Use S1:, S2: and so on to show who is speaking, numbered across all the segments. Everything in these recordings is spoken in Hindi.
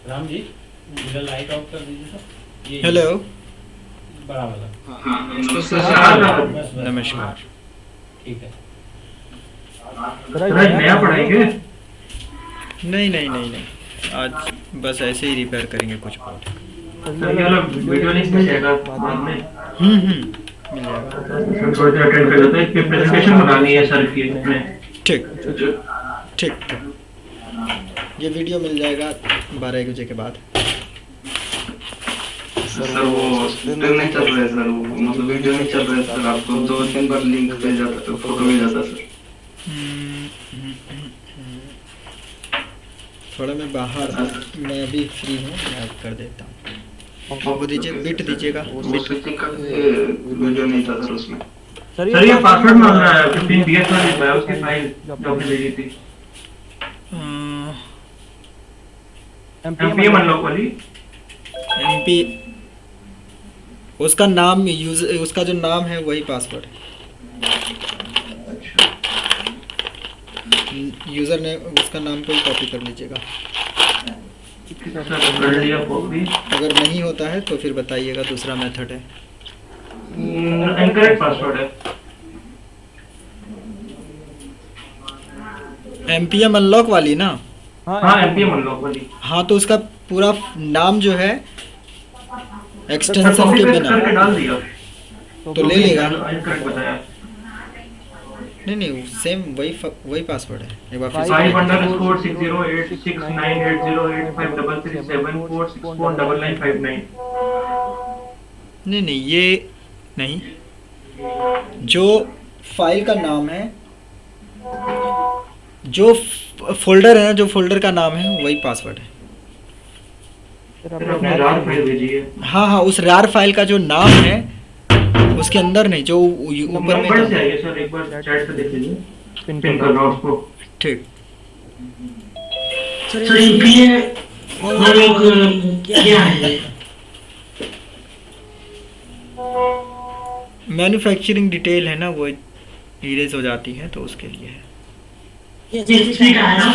S1: राम जी मेरा लाइट ऑफ कर दीजिए सर।
S2: हेलो,
S1: बड़ा वाला। बस
S2: नमस्कार।
S1: ठीक है।
S3: नया पढ़ाएंगे?
S2: नहीं नहीं नहीं नहीं, आज बस ऐसे ही रिपेयर करेंगे कुछ बहुत।
S3: वीडियो लिंक मिल जाएगा बाद में।
S2: मिल जाएगा।
S3: थोड़ी देर अटेंड कर लेते हैं, एक प्रेजेंटेशन बनानी है सर की इसमें।
S2: ठीक ठीक। ये वीडियो मिल जाएगा 12 बजे के बाद।
S3: सर वो सिस्टम नहीं चल रहा है सर, वो मतलब वीडियो नहीं चल रहा है सर, आपको 2-3 बार लिंक मिल जाता है, फोटो मिल जाता है सर।
S2: थोड़ा मैं बाहर, मैं अभी फ्री हूँ, मैं अब कर देता हूँ। वो दीजिए, बिट दीजिएगा।
S3: स्विचिंग का वीडियो नहीं था सर उसमें। सर ये पासवर्ड मांग रहा है, 15 DS में लिखा है उसकी फाइल जो आपने भेजी थी। एमपीएम अनलॉक वाली।
S2: एमपी उसका नाम, उसका जो नाम है वही पासवर्ड है। यूज़र ने उसका नाम को ही कॉपी कर लीजिएगा।
S3: कर लिया कॉपी।
S2: अगर नहीं होता है तो फिर बताइएगा, दूसरा मेथड है।
S3: इनकरेक्ट पासवर्ड है।
S2: एमपीएम अनलॉक वाली ना?
S3: हाँ एमपीएम अनलॉक वाली।
S2: हाँ, तो उसका पूरा नाम जो है एक्सटेंशन के बिना
S3: करके डाल दिया
S2: तो ले लेगा।
S3: इनकरेक्ट बताया।
S2: नहीं, सेम वही पासवर्ड है। एक बार फिर
S3: 5_6086980853374649959।
S2: नहीं, ये नहीं, जो फाइल का नाम है, जो फोल्डर है ना, जो फोल्डर का नाम है वही पासवर्ड है।
S3: अपने रार फाइल भेजिए।
S2: हाँ, उस रार फाइल का जो नाम है उसके अंदर नहीं, जो ऊपर में
S3: नंबर से आइए सर, एक बार चैट पे देख लीजिए। पिन कर रहा हूं उसको।
S2: ठीक।
S3: सर ये हम लोग क्या है?
S2: मैन्युफैक्चरिंग डिटेल है ना, वो इरेज हो जाती है, तो उसके लिए है।
S3: ठीक है ना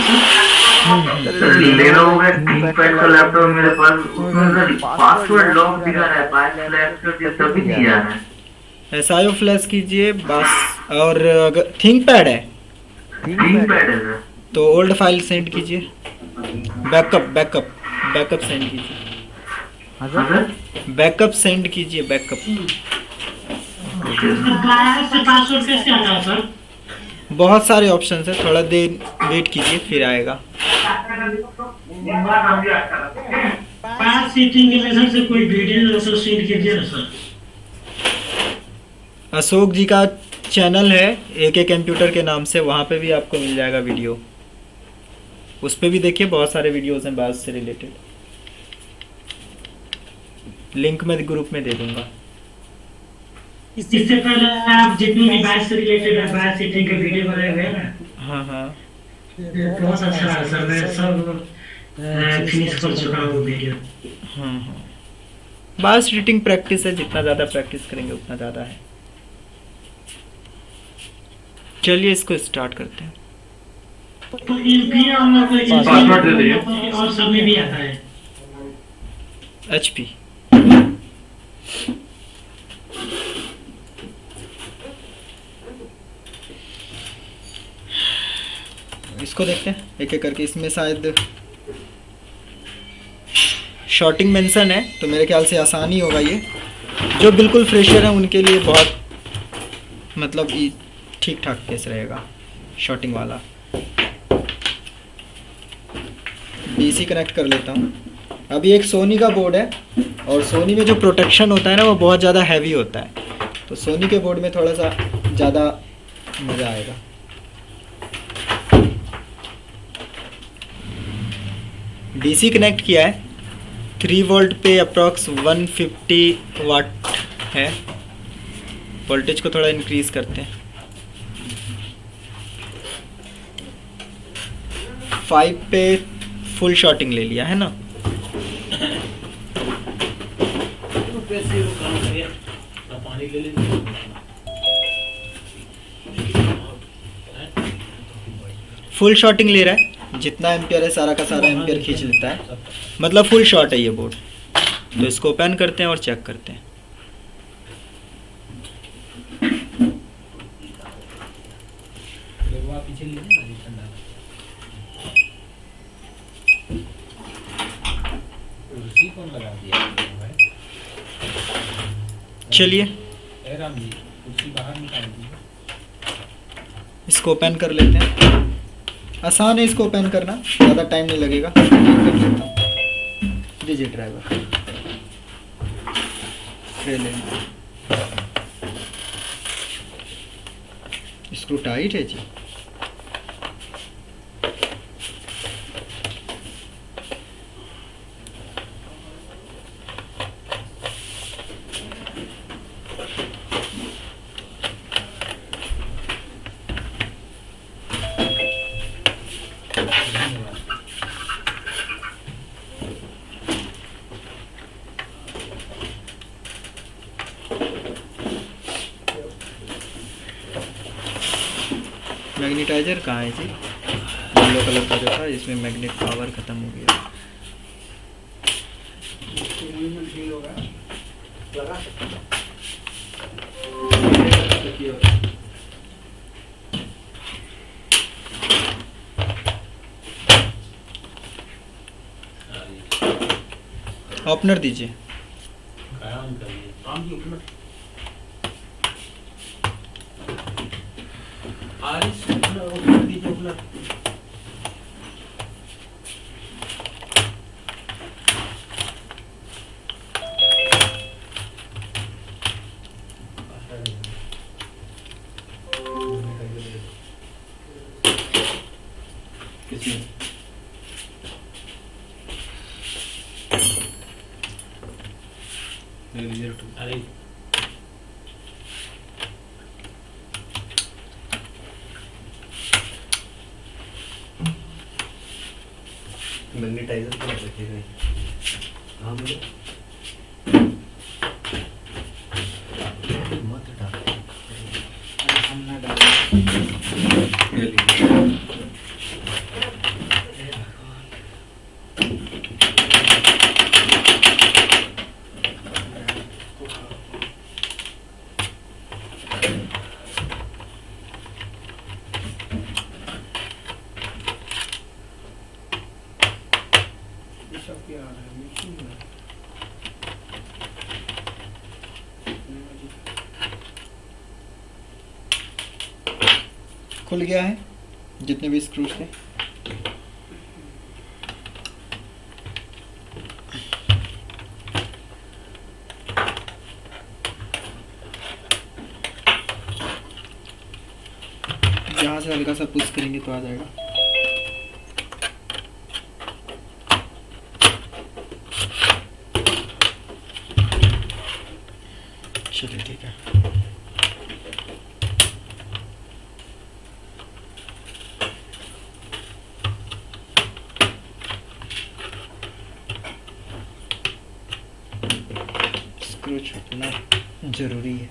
S3: सर, लेना होगा। कीपैड का लैपटॉप मेरे पास, उसमें पासवर्ड लॉक दिखा रहा है, पासवर्ड ये तभी दिया है।
S2: SIO फ्लैश कीजिए बस। और अगर थिंकपैड है
S3: सर
S2: तो ओल्ड फाइल सेंड कीजिए। बैकअप सेंड कीजिए। बैकअप सेंड कीजिए, बैकअप।
S3: पासवर्ड कैसे आता है सर?
S2: बहुत सारे ऑप्शन है, थोड़ा देर वेट कीजिए फिर आएगा।
S3: पास सीटिंग के मेथड से कोई वीडियो एसोसिएट कीजिए ना सर।
S2: अशोक जी का चैनल है AK कंप्यूटर के नाम से, वहाँ पे भी आपको मिल जाएगा वीडियो। उस पे भी देखिए, बहुत सारे वीडियोस हैं बात से रिलेटेड। लिंक मैं ग्रुप में दे दूंगा।
S3: इससे पहले आप जितनी भी बात से रिलेटेड है, बात सेटिंग के वीडियो बनाए हुए हैं ना।
S2: हाँ,
S3: बहुत अच्छा है सर, मैं सब फिनिश कर चुका हूँ वीडियो।
S2: हाँ। बस एडिटिंग प्रैक्टिस है, जितना ज़्यादा प्रैक्टिस करेंगे उतना ज़्यादा है। चलिए इसको स्टार्ट करते हैं।
S3: तो इनकी हम लोग को पासवर्ड दे दीजिए, और सब में भी आता है।
S2: HP इसको देखते हैं एक एक करके। इसमें शायद शॉर्टिंग मेंशन है, तो मेरे ख्याल से आसानी होगा ये। जो बिल्कुल फ्रेशर है उनके लिए बहुत मतलब ठीक ठाक केस रहेगा शॉर्टिंग वाला। DC कनेक्ट कर लेता हूँ। अभी एक सोनी का बोर्ड है, और सोनी में जो प्रोटेक्शन होता है ना वो बहुत ज़्यादा हैवी होता है, तो सोनी के बोर्ड में थोड़ा सा ज़्यादा मज़ा आएगा। DC कनेक्ट किया है, 3 वोल्ट पे अप्रॉक्स 150 वाट है। वोल्टेज को थोड़ा इंक्रीज करते हैं। 5 पे फुल शॉर्टिंग ले लिया है ना।
S1: पानी ले लीजिए।
S2: फुल शॉर्टिंग ले रहा है। जितना एम्पियर है सारा का सारा
S1: वहाँ
S2: एम्पियर
S1: देखते
S2: खींच
S1: हैं,
S2: लेता है,
S1: सब।
S2: मतलब फुल शॉर्ट है ये बोर्ड। तो इसको ओपन करते हैं और चेक करते हैं।
S1: देखो आप पीछे लीजिए ना, ये ठंडा है। कुर्सी कौन लगा दिया भाई?
S2: चलिए
S1: ए राम जी, कुर्सी बाहर निकाल दीजिए।
S2: इसको ओपन कर लेते हैं। आसान है इसको ओपन करना, ज़्यादा टाइम नहीं लगेगा। दीजिए ड्राइवर, ट्रे ले। स्क्रू टाइट है जी। मैग्नेटाइजर कहाँ है जी? येलो कलर का जो था, इसमें मैग्नेट पावर ख़त्म हो गया। ओपनर दीजिए।
S1: काम करिए।
S4: काम की उपलब्ध आरिस उपलब्ध दीजिए उपलब्ध।
S2: किसमें?
S1: अरे
S4: मैग्नेटाइजर को रखिएगा। हाँ बोलो। मत डाल। हम ना
S2: खुल गया है जितने भी स्क्रूज थे। यहाँ से हल्का सा पुश करेंगे तो आ जाएगा। चलिए ठीक है। स्क्रू छूटना जरूरी है।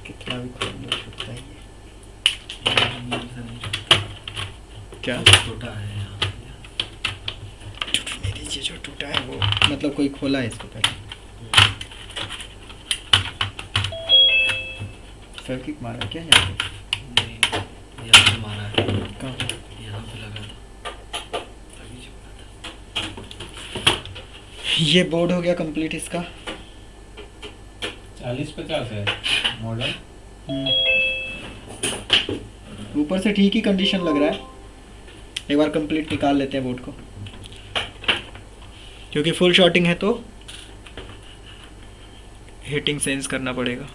S2: कितना भी खोलना छूटता ही है। क्या
S4: छोटा है यहाँ।
S2: टूटने दीजिए, जो टूटा है वो मतलब कोई खोला है इसको पहले। फेविक्विक मारा क्या यहाँ पे?
S4: नहीं, यहाँ पे मारा है।
S2: कहाँ पे?
S4: यहाँ पे लगा था। अभी चिपका था।
S2: ये बोर्ड हो गया कंप्लीट इसका।
S1: 40-50 है मॉडल।
S2: ऊपर से ठीक ही कंडीशन लग रहा है। एक बार कंप्लीट निकाल लेते हैं बोर्ड को, क्योंकि फुल शॉर्टिंग है तो हीटिंग सेंस करना पड़ेगा।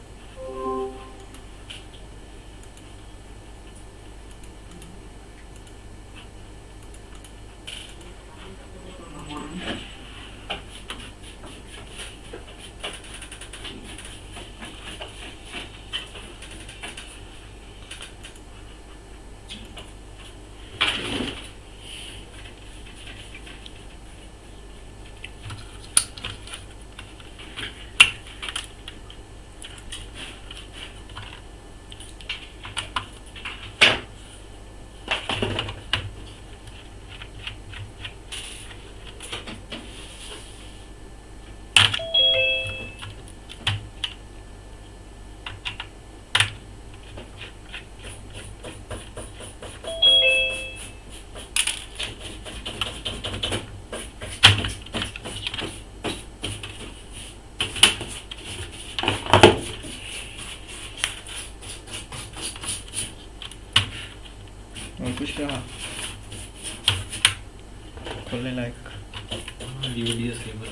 S2: खोलने लायक।
S4: DVDS cable.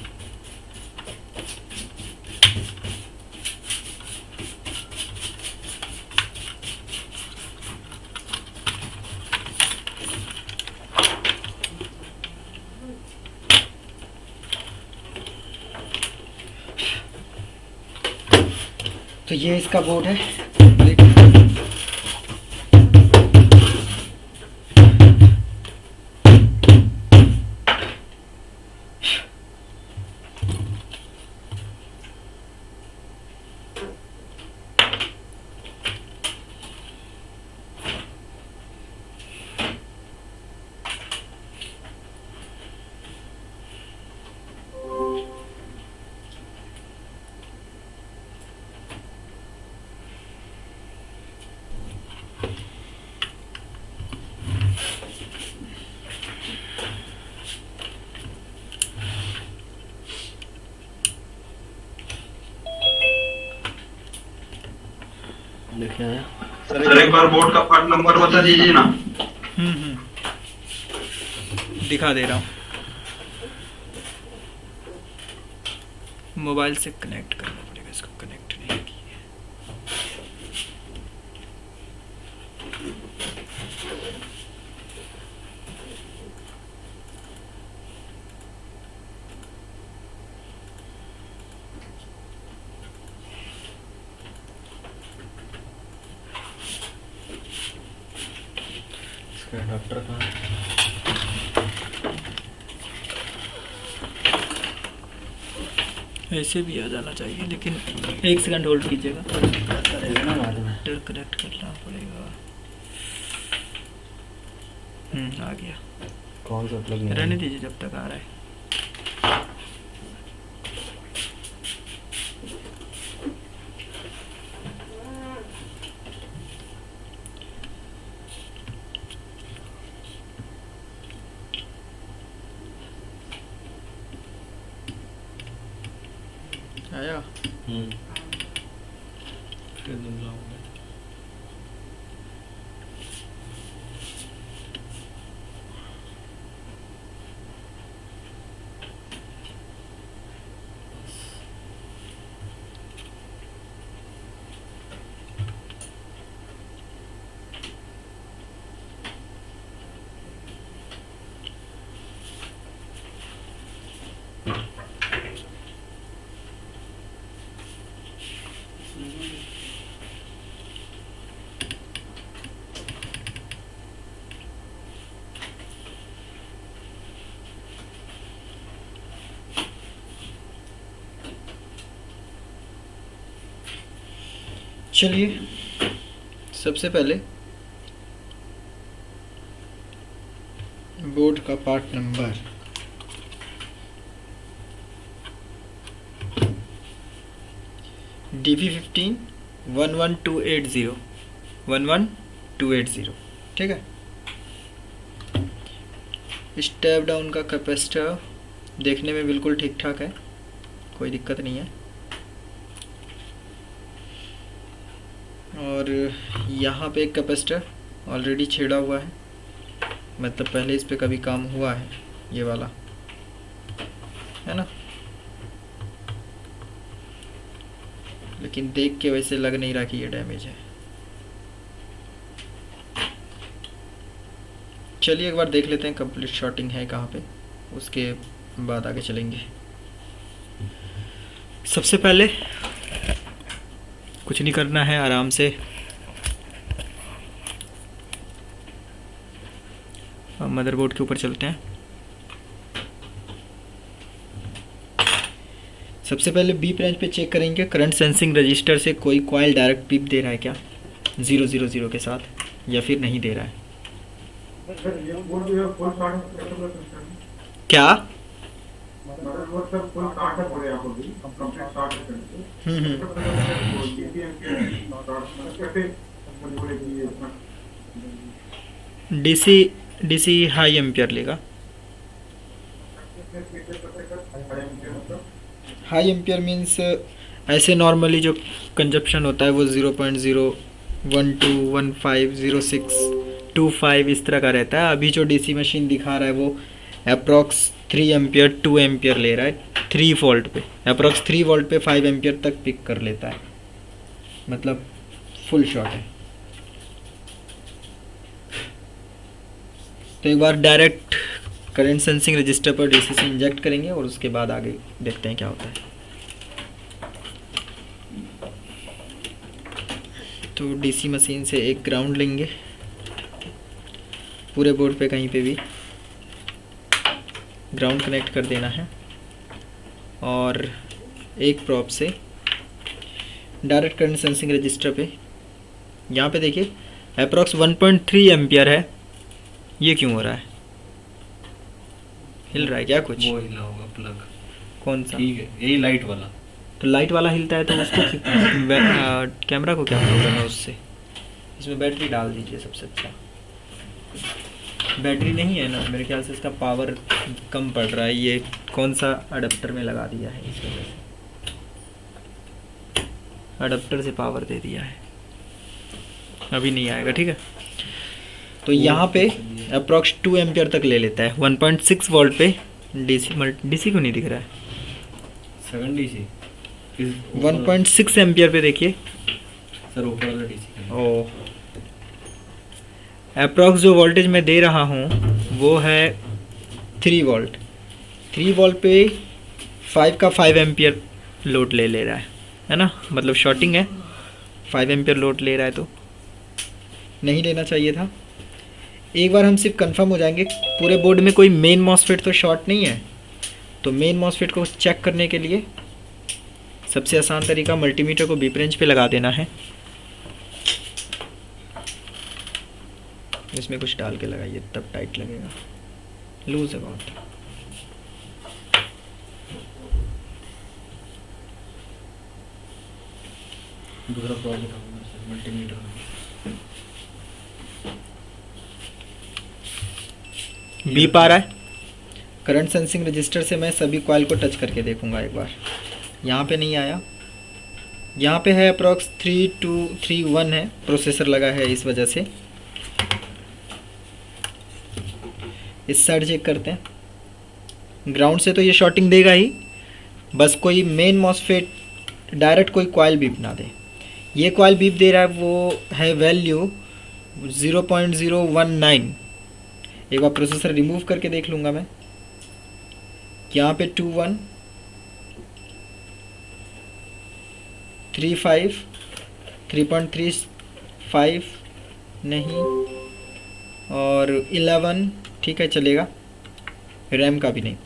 S2: तो ये इसका बोर्ड है।
S4: देखिए आया।
S3: सर एक बार बोर्ड का पार्ट नंबर बता दीजिए ना।
S2: दिखा दे रहा हूँ। मोबाइल से कनेक्ट करना पड़ेगा, इसको कनेक्ट नहीं किया।
S4: इसका डॉक्टर कहाँ है?
S2: ऐसे भी आ जाना चाहिए, लेकिन 1 सेकंड होल्ड कीजिएगा।
S4: करेगा ना बाद में।
S2: फिर कनेक्ट करना पड़ेगा। आ गया।
S4: कौन सा प्लग नहीं है?
S2: रहने दीजिए जब तक आ रहा है। आया।
S4: फिर दुम लाऊंगा।
S2: चलिए, सबसे पहले बोर्ड का पार्ट नंबर DV15 11280 11280, ठीक है। स्टेप डाउन का कैपेसिटर देखने में बिल्कुल ठीक ठाक है, कोई दिक्कत नहीं है। और यहाँ पे एक कैपेसिटर ऑलरेडी छेड़ा हुआ है, मतलब पहले इस पे कभी काम हुआ है, ये वाला है ना, लेकिन देख के वैसे लग नहीं रहा कि ये डैमेज है। चलिए एक बार देख लेते हैं कंप्लीट शॉर्टिंग है कहाँ पे, उसके बाद आगे चलेंगे। सबसे पहले कुछ नहीं करना है, आराम से अब मदरबोर्ड के ऊपर चलते हैं। सबसे पहले बी ब्रांच पे चेक करेंगे करंट सेंसिंग रजिस्टर से कोई कॉइल डायरेक्ट पीप दे रहा है क्या 000 के साथ, या फिर नहीं दे रहा है। क्या डीसी हाई एम्पियर लेगा। हाई एम्पियर मीन्स ऐसे नॉर्मली जो कंजप्शन होता है वो 0.0121506 0.25 इस तरह का रहता है। अभी जो डीसी मशीन दिखा रहा है वो अप्रॉक्स 3 एम्पियर 2 एम्पियर ले रहा है 3 वोल्ट पे, अप्रॉक्स 3 वोल्ट पे 5 एम्पियर तक पिक कर लेता है, मतलब फुल शॉट है। तो एक बार डायरेक्ट करंट सेंसिंग रजिस्टर पर डीसी से इंजेक्ट करेंगे और उसके बाद आगे देखते हैं क्या होता है। तो डीसी मशीन से एक ग्राउंड लेंगे, पूरे बोर्ड पे कहीं पे भी ग्राउंड कनेक्ट कर देना है और एक प्रॉप से डायरेक्ट करंट सेंसिंग रजिस्टर पे, यहाँ पे देखिए अप्रॉक्स 1.3 एम्पियर है। ये क्यों हो रहा है? हिल रहा है क्या कुछ?
S4: वो हिला होगा प्लग।
S2: कौन सा?
S4: ठीक है, यही लाइट वाला।
S2: तो लाइट वाला हिलता है तो उसको कैमरा को क्या प्रॉब्लम है उससे? इसमें बैटरी डाल दीजिए, सबसे अच्छा। बैटरी नहीं है ना मेरे ख्याल से, इसका पावर कम पड़ रहा है। ये कौन सा अडेप्टर में लगा दिया है, इस वजह से अडेप्टर से पावर दे दिया है, अभी नहीं आएगा। ठीक है, तो यहाँ पे अप्रॉक्स 2 एम्पियर तक ले लेता है 1.6 वोल्ट पे। डीसी को नहीं दिख रहा है,
S4: 7 डीसी
S2: 1.6 एम्पियर पे देखिए।
S4: सर ऊपर वाला डीसी।
S2: ओ अप्रॉक्स जो वोल्टेज मैं दे रहा हूँ वो है 3 वोल्ट। 3 वोल्ट पे 5 का 5 एम्पियर लोड ले रहा है ना, मतलब शॉर्टिंग है। 5 एम्पियर लोड ले रहा है तो नहीं लेना चाहिए था। एक बार हम सिर्फ कंफर्म हो जाएंगे पूरे बोर्ड में कोई मेन मॉसफेट तो शॉर्ट नहीं है। तो मेन मॉसफेट को चेक करने के लिए सबसे आसान तरीका मल्टीमीटर को बीप रेंज पे लगा देना है। इसमें कुछ डाल के लगाइए तब टाइट लगेगा, लूज है बहुत।
S4: दूसरा प्रॉब्लम मल्टीमीटर।
S2: बीप आ रहा है। करंट सेंसिंग रजिस्टर से मैं सभी कॉइल को टच करके देखूंगा एक बार। यहाँ पे नहीं आया, यहाँ पे है अप्रॉक्स 3231 है, प्रोसेसर लगा है इस वजह से। इस साइड चेक करते हैं। ग्राउंड से तो ये शॉर्टिंग देगा ही, बस कोई मेन मॉसफेट डायरेक्ट कोई कॉइल बीप ना दे। ये कॉइल बीप दे रहा है वो है वैल्यू 0.019। एक बार प्रोसेसर रिमूव करके देख लूँगा मैं। यहाँ पे 21 35 3.35 नहीं, और 11 ठीक है चलेगा, रैम का भी नहीं।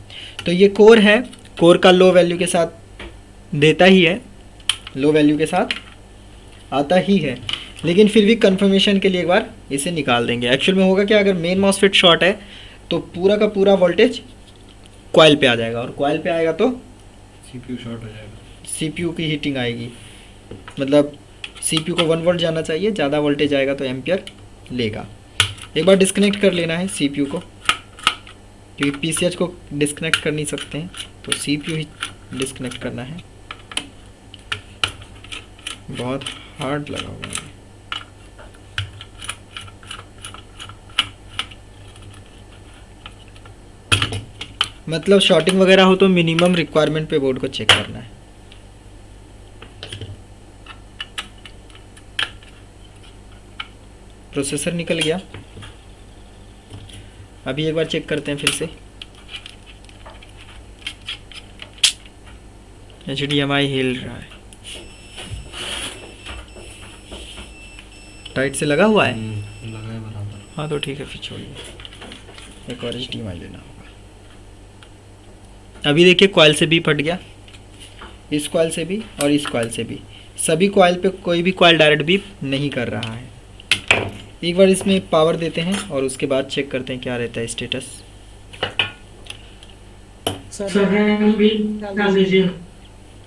S2: तो ये कोर है, कोर का लो वैल्यू के साथ देता ही है, लो वैल्यू के साथ आता ही है, लेकिन फिर भी कंफर्मेशन के लिए एक बार इसे निकाल देंगे। एक्चुअल में होगा क्या, अगर मेन मॉसफेट शॉर्ट है तो पूरा का पूरा वोल्टेज कॉइल पे आ जाएगा, और कॉइल पे आएगा तो
S4: सीपीयू शॉर्ट हो जाएगा,
S2: सीपीयू की हीटिंग आएगी। मतलब सीपीयू को 1 वोल्ट जाना चाहिए, ज़्यादा वोल्टेज आएगा तो एम्पियर लेगा। एक बार डिस्कनेक्ट कर लेना है सीपीयू को, क्योंकि पीसीएच को डिस्कनेक्ट कर नहीं सकते हैं, तो सीपीयू ही डिस्कनेक्ट करना है। बहुत हार्ड लगा हुआ है। मतलब शॉर्टिंग वगैरह हो तो मिनिमम रिक्वायरमेंट पे बोर्ड को चेक करना है। प्रोसेसर निकल गया। अभी एक बार चेक करते हैं फिर से। HDMI हिल रहा है, टाइट से लगा हुआ है।
S4: लगा है बराबर।
S2: हाँ तो ठीक है, फिर छोड़िए, एक और HDMI लेना होगा। अभी देखिए कॉइल से भी फट गया, इस कॉइल से भी और इस कॉइल से भी। सभी कॉइल पे कोई भी कॉइल डायरेक्ट बीप नहीं कर रहा है। एक बार इसमें पावर देते हैं और उसके बाद चेक करते हैं क्या रहता है स्टेटस।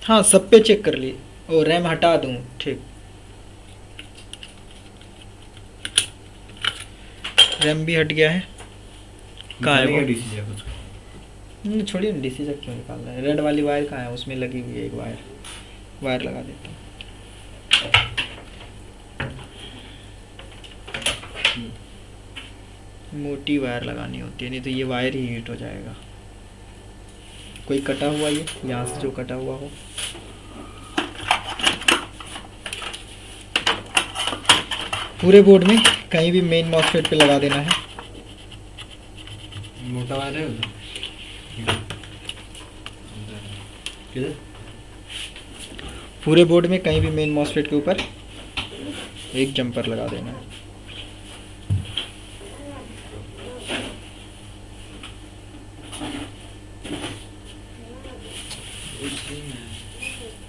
S2: हाँ सब पे चेक कर लिए। ओ रैम हटा दूँ, ठीक, रैम भी हट गया है। कहाँ है वो?
S4: डीसी जैक उसका।
S2: छोड़िए ना, डीसी जैक क्यों निकालना है। रेड वाली वायर कहाँ है? उसमें लगी हुई है एक वायर लगा देता हूँ। मोटी वायर लगानी होती है, नहीं तो ये वायर ही हीट हो जाएगा। कोई कटा हुआ, ये यहाँ से जो कटा हुआ हो। पूरे बोर्ड में कहीं भी मेन मॉसफेट पे लगा देना है।
S4: मोटा वायर है उधर किधर?
S2: पूरे बोर्ड में कहीं भी मेन मॉसफेट के ऊपर एक जंपर लगा देना है।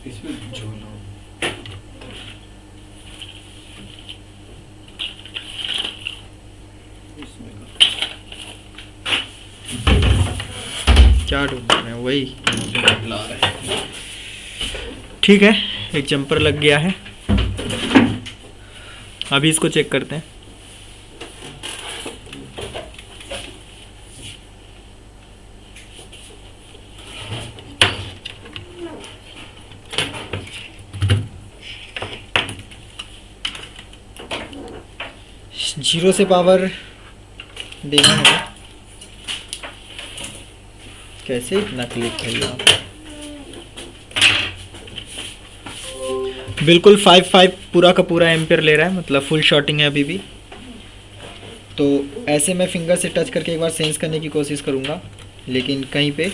S4: इसमें झोला
S2: क्या ढूंढ रहे हैं? वही
S4: ला रहे हैं।
S2: ठीक है, एक जंपर लग गया है। अभी इसको चेक करते हैं। जीरो से पावर देना है। कैसे इतना क्लिक है यहाँ पे? बिल्कुल 5 पूरा का पूरा एम्पियर ले रहा है, मतलब फुल शॉटिंग है अभी भी। तो ऐसे मैं फिंगर से टच करके एक बार सेंस करने की कोशिश करूँगा, लेकिन कहीं पे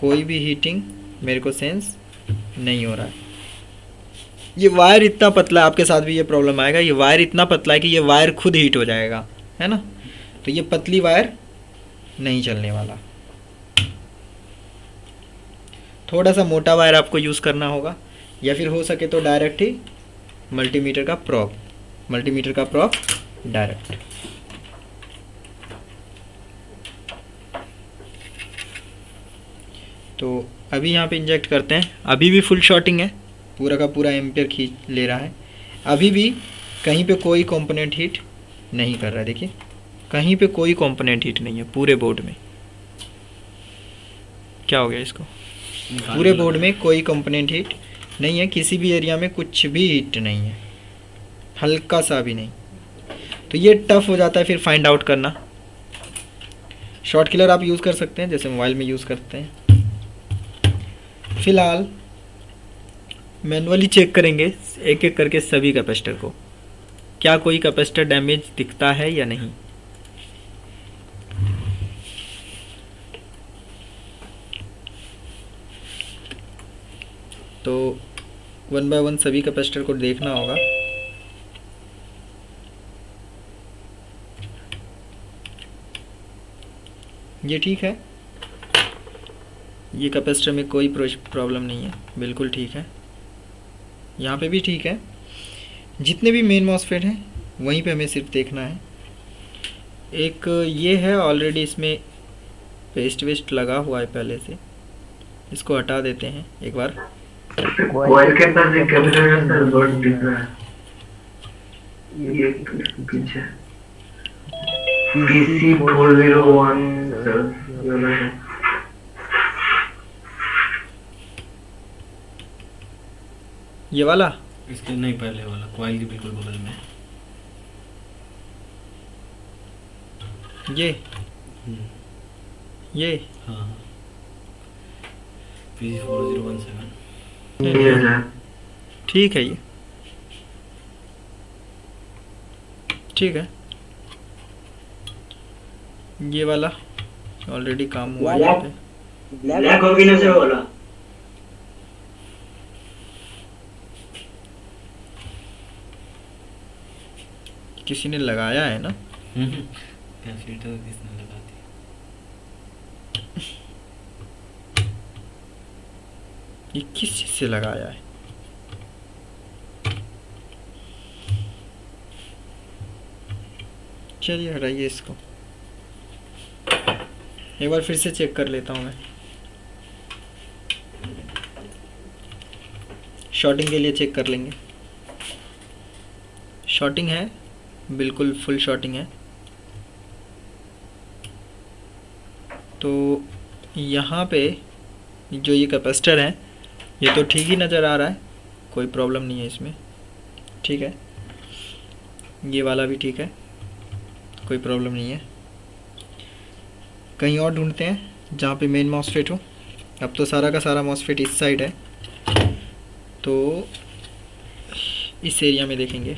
S2: कोई भी हीटिंग मेरे को सेंस नहीं हो रहा है। ये वायर इतना पतला है, आपके साथ भी ये प्रॉब्लम आएगा। ये वायर इतना पतला है कि ये वायर खुद हीट हो जाएगा, है ना। तो ये पतली वायर नहीं चलने वाला। थोड़ा सा मोटा वायर आपको यूज़ करना होगा, या फिर हो सके तो डायरेक्ट ही मल्टीमीटर का प्रॉप डायरेक्ट। तो अभी यहाँ पे इंजेक्ट करते हैं। अभी भी फुल शॉटिंग है, पूरा का पूरा एम्पियर खींच ले रहा है। अभी भी कहीं पे कोई कंपोनेंट हीट नहीं कर रहा है। देखिए, कहीं पे कोई कंपोनेंट हीट नहीं है पूरे बोर्ड में। क्या हो गया इसको? पूरे बोर्ड में कोई कंपोनेंट हीट नहीं है, किसी भी एरिया में कुछ भी हीट नहीं है, हल्का सा भी नहीं। तो ये टफ हो जाता है फिर फाइंड आउट करना। शॉर्ट किलर आप यूज़ कर सकते हैं, जैसे मोबाइल में यूज़ करते हैं। फिलहाल मैनुअली चेक करेंगे एक एक करके सभी कैपेसिटर को, क्या कोई कैपेसिटर डैमेज दिखता है या नहीं। तो 1 बाय 1 सभी कैपेसिटर को देखना होगा। ये ठीक है, ये कैपेसिटर में कोई प्रॉब्लम नहीं है, बिल्कुल ठीक है। यहाँ पे भी ठीक है। जितने भी मेन मॉसफेट हैं वहीं पे हमें सिर्फ देखना है। एक ये है ऑलरेडी, इसमें पेस्ट वेस्ट लगा हुआ है पहले से, इसको हटा देते हैं एक बार।
S3: कॉइल के अंदर जो कैपेसिटर सर लोड दिख रहा है, ये पीछे PC401 सर।
S2: ये वाला
S4: इसके नहीं, पहले वाला कॉइल के बिल्कुल बगल में।
S2: ये
S4: हाँ PC4017।
S3: ये सर
S2: ठीक है, ये ठीक है। ये वाला ऑलरेडी काम हुआ है यहाँ पे।
S1: ब्लैक होगी ना सर वाला।
S2: किसी ने लगाया है ना।
S4: कैपेसिटर किसने लगा दिया?
S2: ये किस चीज़ से लगाया है? चलिए हटाइए इसको, एक बार फिर से चेक कर लेता हूँ मैं। शॉर्टिंग के लिए चेक कर लेंगे। शॉर्टिंग है, बिल्कुल फुल शॉर्टिंग है। तो यहाँ पे जो ये कैपेसिटर है ये तो ठीक ही नज़र आ रहा है, कोई प्रॉब्लम नहीं है इसमें, ठीक है। ये वाला भी ठीक है, कोई प्रॉब्लम नहीं है। कहीं और ढूंढते हैं जहाँ पे मेन मॉसफेट हो। अब तो सारा का सारा मॉसफेट इस साइड है, तो इस एरिया में देखेंगे।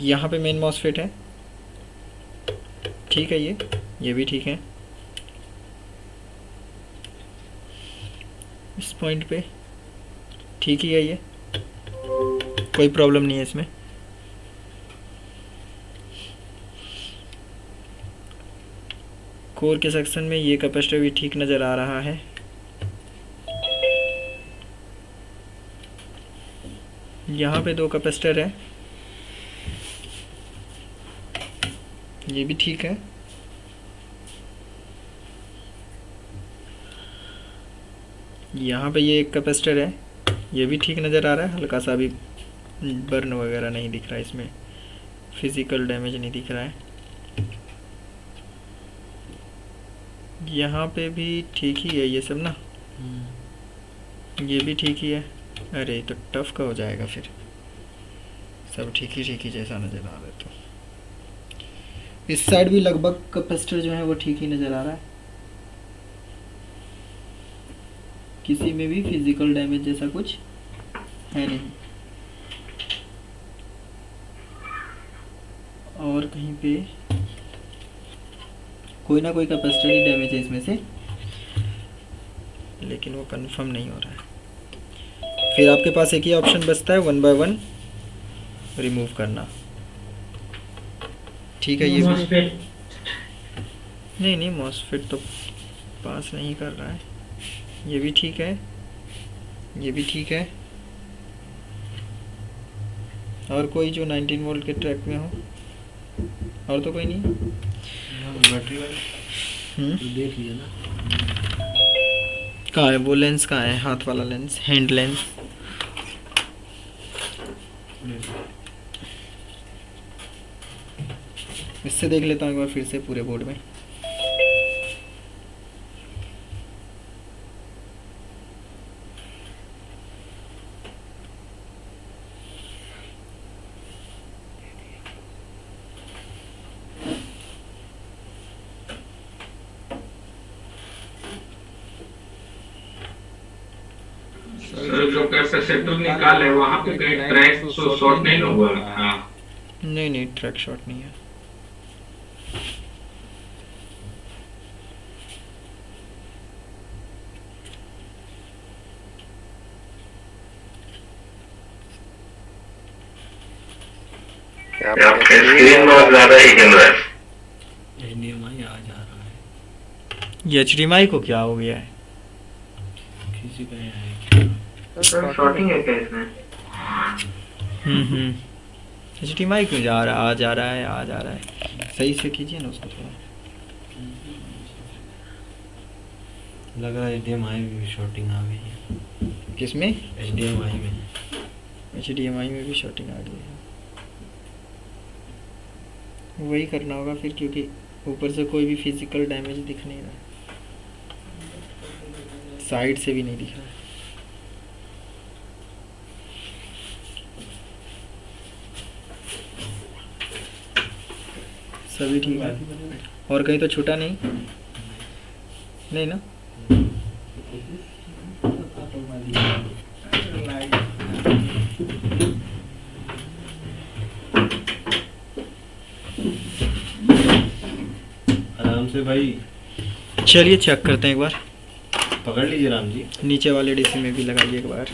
S2: यहाँ पे मेन मॉसफेट है, ठीक है, ये भी ठीक है। इस पॉइंट पे ठीक ही है, ये कोई प्रॉब्लम नहीं है इसमें। कोर के सेक्शन में ये कैपेसिटर भी ठीक नज़र आ रहा है। यहाँ पे 2 कैपेसिटर है, ये भी ठीक है। यहाँ पे ये एक कैपेसिटर है, ये भी ठीक नज़र आ रहा है। हल्का सा भी बर्न वगैरह नहीं दिख रहा है इसमें, फिज़िकल डैमेज नहीं दिख रहा है। यहाँ पे भी ठीक ही है ये सब ना, ये भी ठीक ही है। अरे तो टफ का हो जाएगा फिर, सब ठीक ही जैसा नज़र आ रहा है। तो इस साइड भी लगभग कैपेसिटर जो है वो ठीक ही नज़र आ रहा है, किसी में भी फिजिकल डैमेज जैसा कुछ है नहीं। और कहीं पे कोई ना कोई कैपेसिटर ही डैमेज है इसमें से, लेकिन वो कंफर्म नहीं हो रहा है। फिर आपके पास एक ही ऑप्शन बचता है, 1 बाय 1 रिमूव करना। ठीक है, ये भी नहीं मॉसफेट तो पास नहीं कर रहा है। ये भी ठीक है, ये भी ठीक है। और कोई जो 19 वोल्ट के ट्रैक में हो, और तो कोई नहीं।
S4: बैटरी वाला तो देख लिया ना,
S2: कहाँ है वो लेंस? कहाँ है हाथ वाला लेंस, हैंड लेंस? इससे देख लेता हूँ एक बार फिर से पूरे बोर्ड में।
S3: सर जो कैपेसिटर निकाले वहाँ पे कहीं ट्रैक शॉर्ट नहीं ना हुआ? हाँ
S2: नहीं ट्रैक शॉर्ट नहीं है।
S3: आपके स्क्रीन में ज्यादा ही हिल रहा है।
S4: HDMI आ जा रहा है,
S2: ये HDMI को क्या हो गया है?
S4: किसी का है
S3: सर शॉर्टिंग है क्या इसमें?
S2: HDMI क्यों जा रहा है? सही से कीजिए ना उसको थोड़ा।
S4: लग रहा है HDMI में भी शॉर्टिंग आ गई है।
S2: किसमें?
S4: HDMI में,
S2: HDMI में भी शॉर्टिंग आ गई है। वही करना होगा फिर, क्योंकि ऊपर से कोई भी फिजिकल डैमेज दिख नहीं रहा, साइड से भी नहीं दिख रहा। सभी ठीक है, और कहीं तो छूटा नहीं ना?
S4: आराम से भाई,
S2: चलिए चेक करते हैं एक बार।
S4: पकड़ लीजिए राम जी।
S2: नीचे वाले डीसी में भी लगाइए एक बार।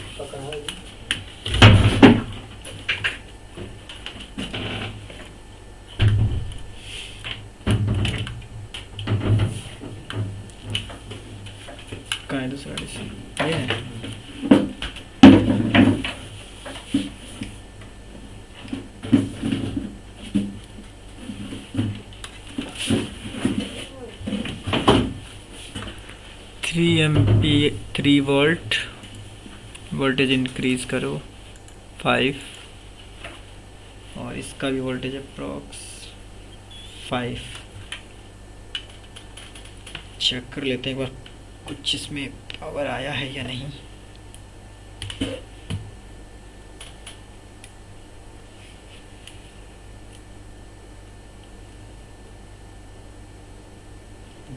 S2: कहाँ है दूसरा डीसी? ये है। MP 3 वोल्ट, वोल्टेज इंक्रीज करो 5, और इसका भी वोल्टेज अप्रॉक्स 5। चेक कर लेते हैं एक बार कुछ इसमें पावर आया है या नहीं।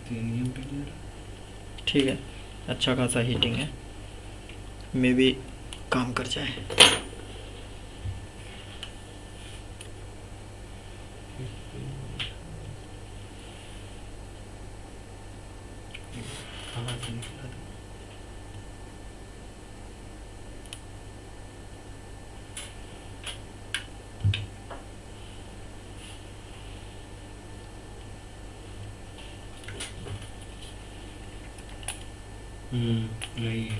S4: 3 एम्पीयर।
S2: ठीक है, अच्छा खासा हीटिंग है, मे भी काम कर जाए।
S4: कहाँ से निकला था? यही है।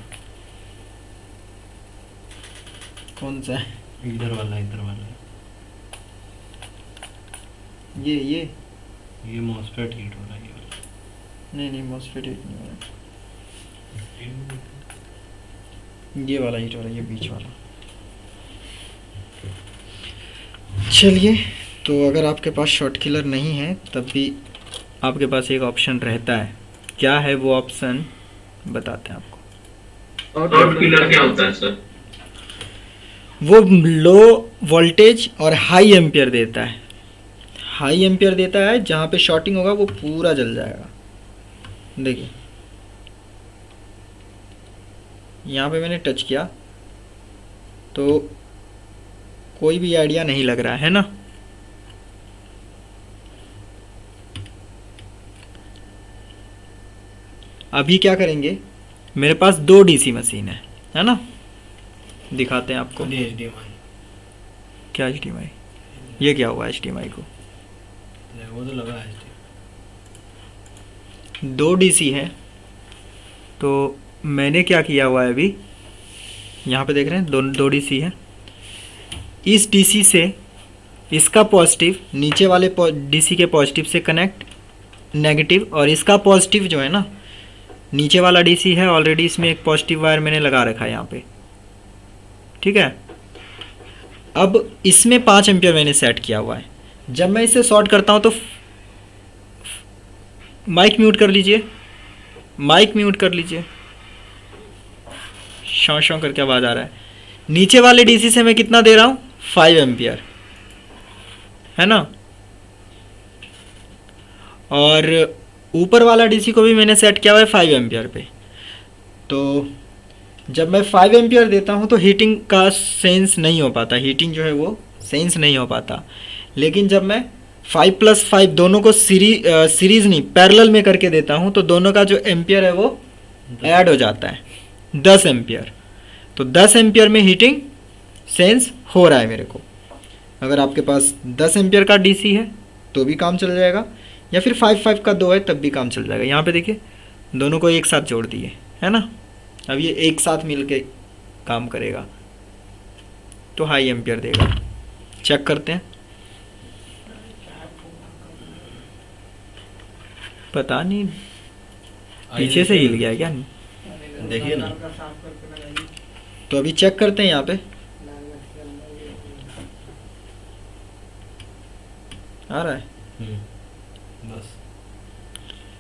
S2: कौन सा है?
S4: इधर वाला ये मॉसफेट हीट हो रहा है ये वाला।
S2: नहीं मॉसफेट हीट नहीं हो रहा, ये वाला हीट हो रहा है, ये बीच वाला। चलिए, तो अगर आपके पास शॉर्ट किलर नहीं है तब भी आपके पास एक ऑप्शन रहता है। क्या है वो ऑप्शन, बताते हैं आपको।
S3: शॉर्ट किलर क्या होता है सर?
S2: वो लो वोल्टेज और हाई एम्पियर देता है। हाई एम्पियर देता है, जहाँ पे शॉर्टिंग होगा वो पूरा जल जाएगा। देखिए यहाँ पे मैंने टच किया तो कोई भी आइडिया नहीं लग रहा है ना। अभी क्या करेंगे, मेरे पास 2 डीसी मशीन है ना, दिखाते हैं आपको।
S4: HDMI।
S2: क्या HDMI? ये क्या हुआ HDMI को?
S4: वो तो लगा है।
S2: 2 डीसी है, तो मैंने क्या किया हुआ है अभी, यहाँ पे देख रहे हैं 2 डीसी है। इस डीसी से इसका पॉजिटिव नीचे वाले डीसी के पॉजिटिव से कनेक्ट नेगेटिव, और इसका पॉजिटिव जो है ना, नीचे वाला डीसी है ऑलरेडी, इसमें एक पॉजिटिव वायर मैंने लगा रखा है यहाँ पे। ठीक है, अब इसमें 5 एम्पियर मैंने सेट किया हुआ है। जब मैं इसे शॉर्ट करता हूँ तो माइक म्यूट कर लीजिए, माइक म्यूट कर लीजिए, शॉ शॉ करके आवाज़ आ रहा है। नीचे वाले डीसी से मैं कितना दे रहा हूँ, 5 एम्पियर, है ना। और ऊपर वाला डीसी को भी मैंने सेट किया हुआ है 5 एम्पियर पे। तो जब मैं 5 एम्पियर देता हूँ तो हीटिंग का सेंस नहीं हो पाता, हीटिंग जो है वो सेंस नहीं हो पाता। लेकिन जब मैं 5+5 दोनों को सीरीज़ नहीं पैरेलल में करके देता हूँ तो दोनों का जो एम्पियर है वो ऐड हो जाता है, 10 एम्पियर। तो 10 एम्पियर में हीटिंग सेंस हो रहा है मेरे को। अगर आपके पास 10 एम्पियर का डीसी है तो भी काम चल जाएगा, या फिर 5 का 2 है तब भी काम चल जाएगा। यहाँ पे देखिए दोनों को एक साथ जोड़ दिए, है ना। अब ये एक साथ मिल के काम करेगा तो हाई एम्पियर देगा। चेक करते हैं, पता नहीं पीछे से हिल गया है क्या,
S4: देखिए ना।
S2: तो अभी चेक करते हैं यहाँ पे। आ रहा है,
S4: बस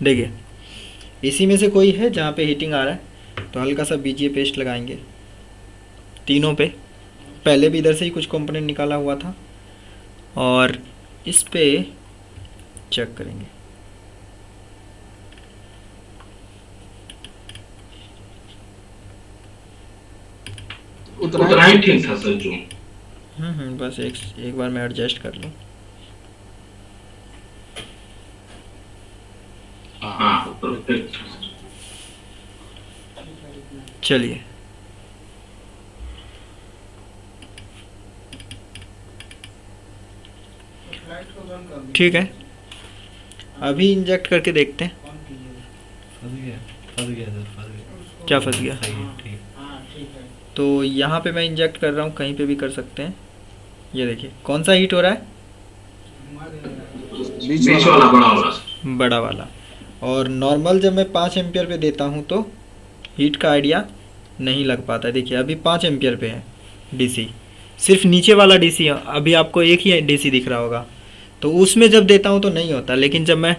S2: देखिए इसी में से कोई है जहाँ पे हीटिंग आ रहा है, तो हल्का सा बीजीए पेस्ट लगाएंगे तीनों पे। पहले भी इधर से ही कुछ कंपोनेंट निकाला हुआ था, और इस पे चेक करेंगे।
S3: उतना ही ठीक था सर जो।
S2: बस एक बार मैं एडजस्ट कर लूँ।
S3: हाँ परफेक्ट।
S2: चलिए ठीक है, अभी इंजेक्ट करके देखते हैं।
S4: फंस गया सर, फंस गया।
S2: क्या फंस गया?
S4: सही है, ठीक।
S2: तो यहाँ पे मैं इंजेक्ट कर रहा हूँ, कहीं पे भी कर सकते हैं। ये देखिए कौन सा हीट हो रहा है,
S3: बीच वाला बड़ा वाला।
S2: बड़ा वाला। और नॉर्मल जब मैं 5 एम्पियर पे देता हूँ तो हीट का आइडिया नहीं लग पाता है। देखिए अभी 5 एम्पियर पे है डीसी, सिर्फ नीचे वाला डीसी। अभी आपको एक ही डीसी दिख रहा होगा, तो उसमें जब देता हूँ तो नहीं होता। लेकिन जब मैं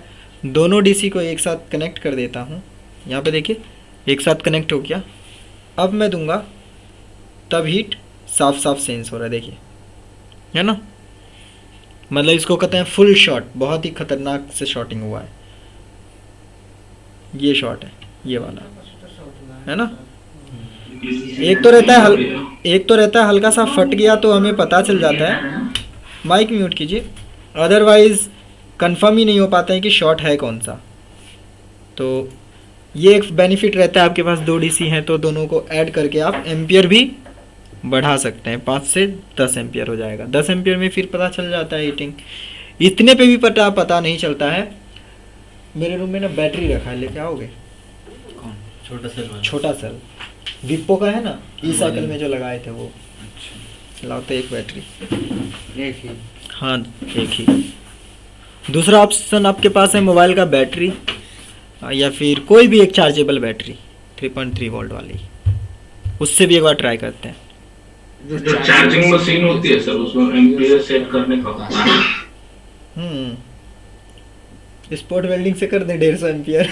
S2: दोनों डीसी को एक साथ कनेक्ट कर देता हूँ, यहाँ पे देखिए एक साथ कनेक्ट हो गया, अब मैं दूंगा तब हीट साफ साफ सेंस हो रहा है, देखिए, है ना। मतलब इसको कहते हैं फुल शॉट, बहुत ही खतरनाक से शॉटिंग हुआ है। ये शॉर्ट है, ये वाला है ना। एक तो रहता है हल्का सा फट गया तो हमें पता चल जाता है, माइक म्यूट कीजिए, अदरवाइज कंफर्म ही नहीं हो पाता है कि शॉर्ट है कौन सा। तो ये एक बेनिफिट रहता है, आपके पास 2 डीसी हैं तो दोनों को ऐड करके आप एम्पियर भी बढ़ा सकते हैं, 5 से 10 एम्पियर हो जाएगा। 10 एम्पियर में फिर पता चल जाता है हीटिंग, इतने पे भी पता नहीं चलता है। मेरे रूम में ना बैटरी रखा है, लेके आओगे?
S4: कौन? छोटा सेल वाला?
S2: छोटा सेल विप्पो का है ना, ई साइकिल में जो लगाए थे वो। लाते एक बैटरी,
S4: एक ही।
S2: हाँ एक ही। दूसरा ऑप्शन आपके पास है मोबाइल का बैटरी, या फिर कोई भी एक चार्जेबल बैटरी 3.3 वोल्ट वाली, उससे भी एक बार ट्राई करते हैं।
S3: जो चार्जिंग मशीन होती है सर, उसमें एम्पियर सेट करने का होता है।
S2: स्पॉट वेल्डिंग से कर दे 150 एम्पियर।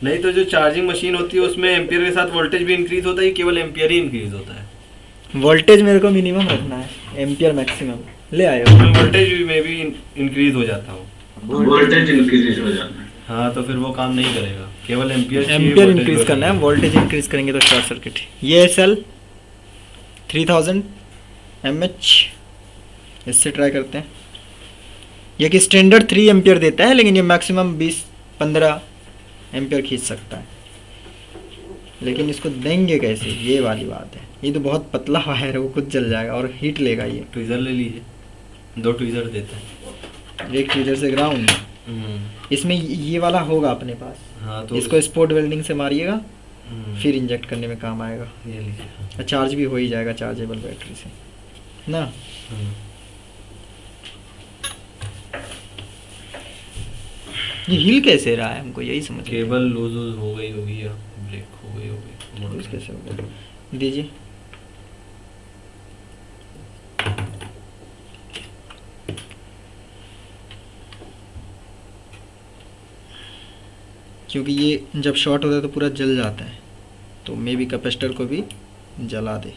S4: नहीं तो जो चार्जिंग मशीन होती है उसमें एम्पियर के साथ वोल्टेज भी इंक्रीज होता है, केवल एम्पियर ही इंक्रीज होता है?
S2: वोल्टेज मेरे को मिनिमम रखना है, एम्पियर मैक्सिमम। ले आए
S4: वोल्टेज में भी इंक्रीज हो जाता हूँ।
S3: वोल्टेज इंक्रीज हो जाता है।
S4: हाँ तो फिर वो काम नहीं करेगा, केवल एम्पियर
S2: इंक्रीज करना है। वोल्टेज इंक्रीज करेंगे तो शॉर्ट सर्किट। ये सेल 3000 mAh, इससे ट्राई करते हैं। ये कि स्टैंडर्ड 3 एम्पियर देता है, लेकिन ये मैक्सिमम 20-15 एम्पियर खींच सकता है। लेकिन इसको देंगे कैसे, ये वाली बात है। ये तो बहुत पतला वायर है, वो खुद जल जाएगा और हीट लेगा। ये
S4: ट्विजर ले लीजिए, 2 ट्विजर देते हैं।
S2: एक ट्विजर से ग्राउंड, इसमें ये वाला होगा अपने पास।
S4: हाँ तो
S2: इसको स्पॉट वेल्डिंग से मारिएगा, फिर इंजेक्ट करने में काम आएगा।
S4: ये लीजिए।
S2: चार्ज भी हो ही जाएगा चार्जेबल बैटरी से ना। ये हिल कैसे रहा है, हमको यही समझ नहीं।
S4: केबल लूज हो गई होगी या ब्रेक हो गई होगी।
S2: लूज कैसे हो गया, दीजिए। क्योंकि ये जब शॉर्ट होता है तो पूरा जल जाता है, तो मे भी कैपेसिटर को भी जला दे।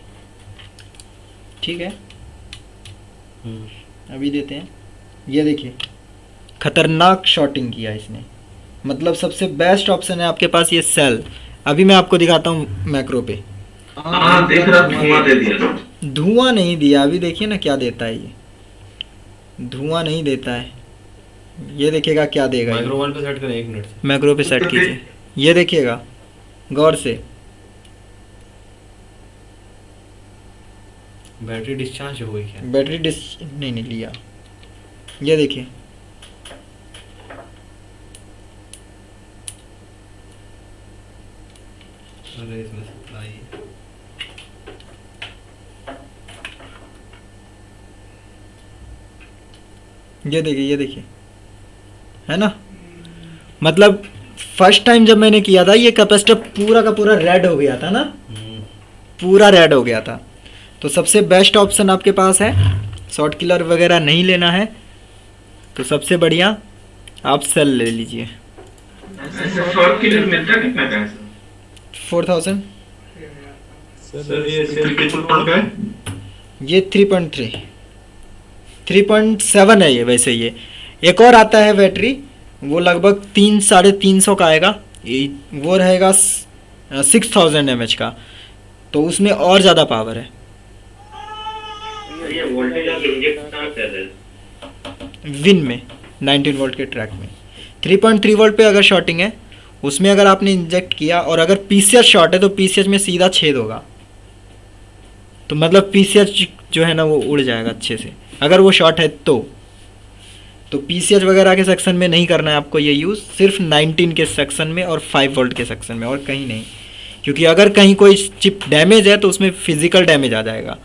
S2: ठीक है, अभी देते हैं। ये देखिए खतरनाक शॉर्टिंग किया इसने, मतलब सबसे बेस्ट ऑप्शन है आपके पास ये सेल। अभी मैं आपको दिखाता हूँ मैक्रो पे।
S3: हाँ देख रहा, धुआं दे दिया।
S2: धुआं नहीं दिया, अभी देखिए ना क्या देता है। ये धुआं नहीं देता है, ये देखिएगा क्या देगा।
S4: माइक्रो वन पे सेट करें, 1 मिनट से
S2: मैक्रो पे सेट कीजिए, ये देखिएगा गौर से।
S4: बैटरी डिस्चार्ज हो गई क्या?
S2: बैटरी नहीं लिया, ये देखिए।
S4: अरे इसमें सप्लाई है।
S2: ये देखिए है ना। मतलब फर्स्ट टाइम जब मैंने किया था ये कैपेसिटर पूरा का पूरा रेड हो गया था ना, पूरा रेड हो गया था। तो सबसे बेस्ट ऑप्शन आपके पास है, शॉर्ट किलर वगैरह नहीं लेना है तो सबसे बढ़िया आप सेल ले लीजिए।
S3: शॉर्ट किलर मिलता कितना का है सर?
S2: 4000।
S3: सर ये सेल कितना का है?
S2: ये 3.7 है ये। वैसे ये एक और आता है बैटरी, वो लगभग 300-350 का आएगा, वो रहेगा 6000 mAh का, तो उसमें और ज़्यादा पावर है।
S3: ये वोल्टेज आप इंजेक्ट कहाँ कर रहे हैं?
S2: विन में 19 वोल्ट के ट्रैक में 3.3 वोल्ट पे अगर शॉर्टिंग है, उसमें अगर आपने इंजेक्ट किया और अगर पीसीएच शॉर्ट है तो पीसीएच में सीधा छेद होगा, तो मतलब पीसीएच जो है ना वो उड़ जाएगा अच्छे से। अगर वो शॉर्ट है तो पीसीएच वगैरह के सेक्शन में नहीं करना है आपको ये यूज़, सिर्फ 19 के सेक्शन में और 5 वोल्ट के सेक्शन में, और कहीं नहीं। क्योंकि अगर कहीं कोई चिप डैमेज है तो उसमें फिजिकल डैमेज आ जाएगा।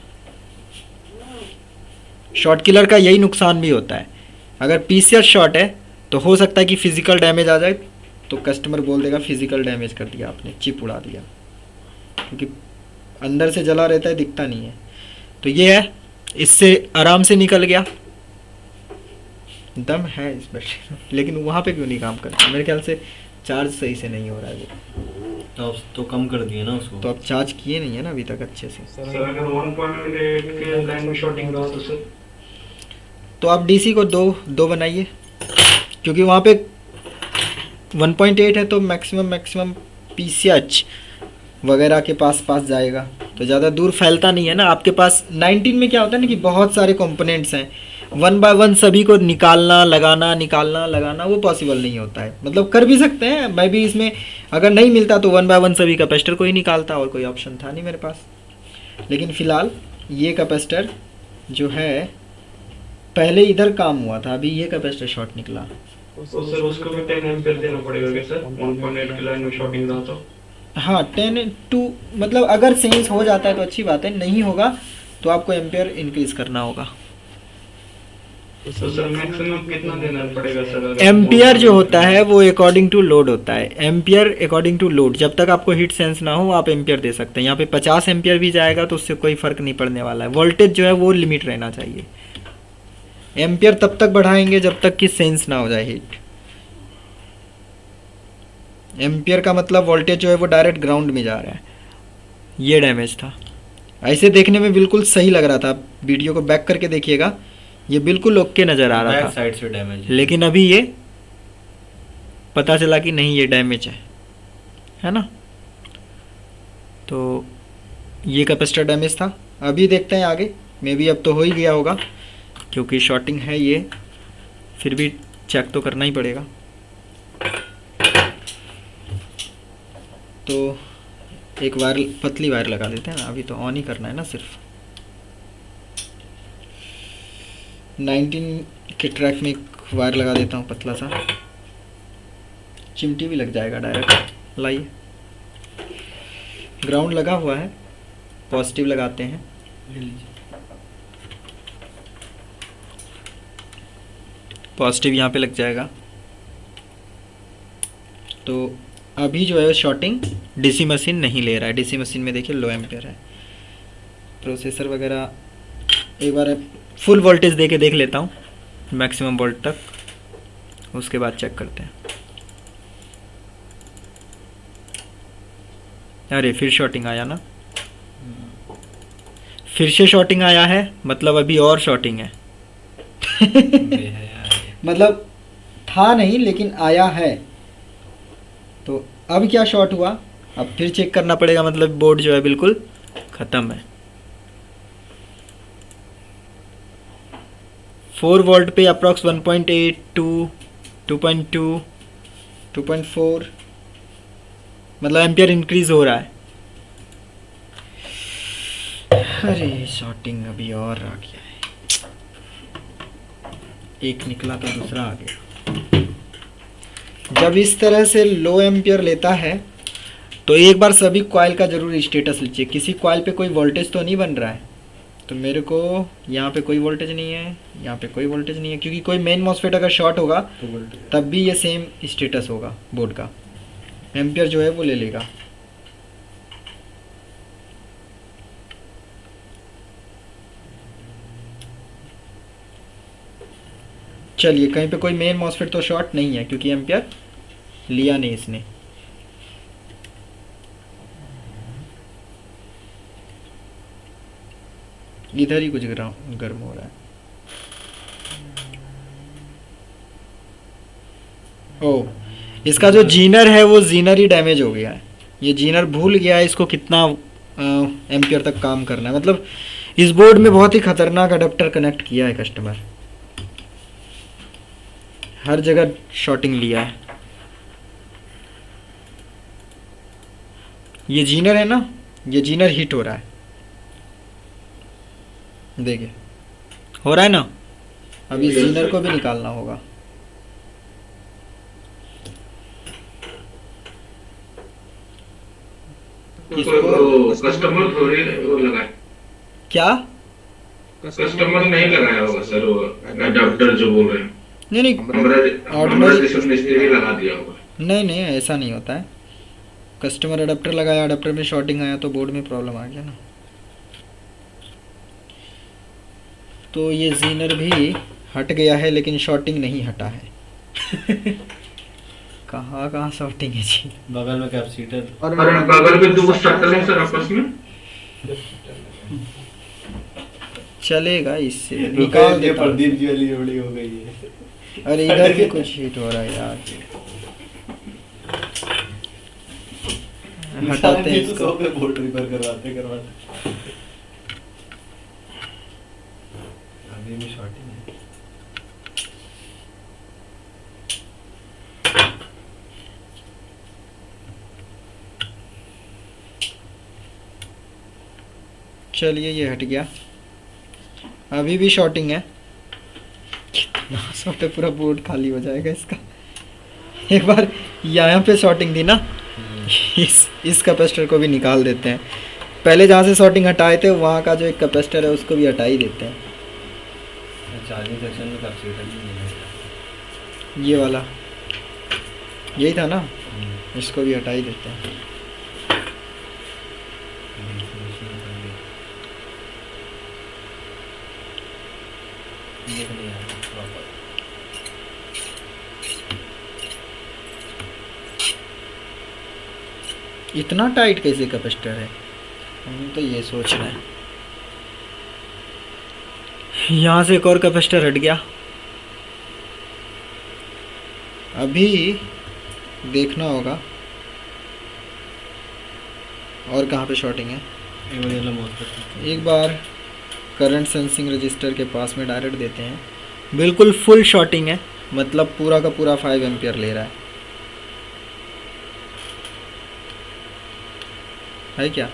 S2: शॉर्ट किलर का यही नुकसान भी होता है, अगर पीसीएच शॉर्ट है तो हो सकता है कि फिजिकल डैमेज आ जाए, तो कस्टमर बोल देगा फिजिकल डैमेज कर दिया आपने, चिप उड़ा दिया, क्योंकि अंदर से जला रहता है, दिखता नहीं है। तो ये है, इससे आराम से निकल गया। दम है इस बैटरी में, लेकिन वहाँ पे क्यों नहीं काम करता? मेरे ख्याल से चार्ज सही से नहीं हो रहा है वो।
S4: तो कम कर दिए ना उसको।
S2: तो आप चार्ज किए नहीं है ना अभी तक अच्छे से।
S3: सर अगर 1.8 के लाइन में शॉर्टिंग रहा तो सर,
S2: तो आप डीसी को दो बनाइए, क्योंकि वहाँ पे 1.8 है तो मैक्सिमम PCH वगैरह के पास जाएगा, तो ज़्यादा दूर फैलता नहीं है ना आपके पास। 19 में क्या होता है ना कि बहुत सारे कंपोनेंट्स हैं, 1 बाय 1 सभी को निकालना लगाना वो पॉसिबल नहीं होता है। मतलब कर भी सकते हैं, मैं भी इसमें अगर नहीं मिलता तो 1 बाय 1 सभी कैपेसिटर को ही निकालता, और कोई ऑप्शन था नहीं मेरे पास। लेकिन फ़िलहाल ये कैपेसिटर जो है पहले इधर काम हुआ था, अभी ये कैपेसिटर शॉर्ट निकला।
S5: तो सर उसको भी 10 एम्पीयर देना पड़ेगा क्या सर? 1.8 की लाइन में शॉर्टिंग रहा तो
S2: हाँ 10 to मतलब अगर सेंस हो जाता है तो अच्छी बात है, नहीं होगा तो आपको एम्पियर इंक्रीज करना होगा।
S5: तो सर मैक्सिमम कितना देना पड़ेगा सर?
S2: एम्पियर जो होता है वो अकॉर्डिंग टू लोड होता है, एम्पियर अकॉर्डिंग टू लोड। जब तक आपको हीट सेंस ना हो आप एम्पियर दे सकते हैं। यहाँ पे 50 एम्पियर भी जाएगा तो उससे कोई फ़र्क नहीं पड़ने वाला है। वोल्टेज जो है वो लिमिट रहना चाहिए। एम्पियर तब तक बढ़ाएंगे जब तक कि सेंस ना हो जाए हीट। एम्पियर का मतलब वोल्टेज जो है वो डायरेक्ट ग्राउंड में जा रहा है। ये डैमेज था। ऐसे देखने में बिल्कुल सही लग रहा था, वीडियो को बैक करके देखिएगा, ये बिल्कुल ओके नज़र आ रहा
S4: बैक
S2: था।
S4: साइड से डैमेज है।
S2: लेकिन अभी ये पता चला कि नहीं, ये डैमेज है ना। तो ये कैपेसिटर डैमेज था। अभी देखते हैं आगे, मे बी अब तो हो ही गया होगा क्योंकि शॉर्टिंग है ये, फिर भी चेक तो करना ही पड़ेगा। तो एक वायर, पतली वायर लगा देते हैं ना, अभी तो ऑन ही करना है ना सिर्फ। 19 के ट्रैक में एक वायर लगा देता हूँ पतला सा, चिमटी भी लग जाएगा डायरेक्ट। लाइए, ग्राउंड लगा हुआ है, पॉजिटिव लगाते हैं।
S1: ले लीजिए।
S2: पॉजिटिव यहाँ पे लग जाएगा। तो अभी जो है शॉर्टिंग डीसी मशीन नहीं ले रहा है। डीसी मशीन में देखिए लो एम्पियर है। प्रोसेसर वगैरह एक बार फुल वोल्टेज दे के देख लेता हूँ मैक्सिमम वोल्ट तक, उसके बाद चेक करते हैं। अरे फिर शॉर्टिंग आया ना, फिर से शॉर्टिंग आया है, मतलब अभी और शॉर्टिंग है। मतलब था नहीं लेकिन आया है। तो अब क्या शॉर्ट हुआ, अब फिर चेक करना पड़ेगा। मतलब बोर्ड जो है बिल्कुल ख़त्म है। 4 वोल्ट पे अप्रॉक्स 1.8 2.2 2.4 मतलब एम्पियर इंक्रीज हो रहा है। अरे शॉर्टिंग अभी और आ गया है, एक निकला तो दूसरा आ गया। जब इस तरह से लो एम्पियर लेता है तो एक बार सभी कॉइल का ज़रूर स्टेटस लीजिए। किसी कॉइल पे कोई वोल्टेज तो नहीं बन रहा है, तो मेरे को यहाँ पे कोई वोल्टेज नहीं है, यहाँ पे कोई वोल्टेज नहीं है, क्योंकि कोई मेन मॉसफेट अगर शॉर्ट होगा तब भी ये सेम स्टेटस होगा बोर्ड का, एम्पियर जो है वो ले लेगा। चलिए, कहीं पे कोई मेन मॉसफेट तो शॉर्ट नहीं है क्योंकि एम्पियर लिया नहीं इसने। इधर ही कुछ गर्म हो रहा है। ओ, इसका जो जीनर है वो जीनर ही डैमेज हो गया है। ये जीनर भूल गया है इसको कितना एम्पियर तक काम करना है। मतलब इस बोर्ड में बहुत ही खतरनाक अडेप्टर कनेक्ट किया है कस्टमर, हर जगह शॉर्टिंग लिया है। ये जीनर है ना, ये जीनर हीट हो रहा है, देखिए हो रहा है ना। अब इस जीनर को भी निकालना होगा।
S5: कस्टमर थोड़ी वो लगाए
S2: क्या,
S5: कस्टमर नहीं लगाया होगा सर वो अडाप्टर जो बोल रहे हैं।
S2: नहीं
S5: मिस्त्री लगा दिया होगा।
S2: नहीं ऐसा नहीं होता है। कस्टमर अडाप्टर लगाया, अडाप्टर में शॉर्टिंग आया तो बोर्ड में प्रॉब्लम आ गया ना। तो ये जीनर भी हट गया है लेकिन शॉर्टिंग नहीं हटा है। कहाँ शॉर्टिंग है जी,
S4: बगल में कैपेसिटर
S5: और बगल में दो शटल है सर आपस में,
S2: चलेगा इससे निकाल देता हूं।
S4: प्रदीप जी वाली जोड़ी हो गई है।
S2: अरे इधर भी कुछ हीट हो रहा है यार। हटाते हैं इसको।
S4: बोल्ट रिपेयर करवाते करवाते अभी भी शॉर्टिंग है।
S2: चलिए ये हट गया, अभी भी शॉर्टिंग है। कितना सब पे पूरा बोर्ड खाली हो जाएगा इसका। एक बार यहाँ पे शॉर्टिंग थी ना, इस कैपेसिटर को भी निकाल देते हैं। पहले जहाँ से शॉर्टिंग हटाए थे वहाँ का जो एक कैपेसिटर है उसको भी हटा ही देते हैं।
S4: चार्जिंग सेक्शन में कैपेसिटर ही नहीं है।
S2: ये वाला यही था ना, इसको भी हटा ही देते हैं। इतना टाइट कैसे कैपेसिटर है, हम तो ये सोच रहे हैं। यहाँ से एक और कैपेसिटर हट गया। अभी देखना होगा और कहाँ पे शॉर्टिंग है। एक बार करंट सेंसिंग रजिस्टर के पास में डायरेक्ट देते हैं। बिल्कुल फुल शॉर्टिंग है, मतलब पूरा का पूरा 5 एम्पियर ले रहा है क्या?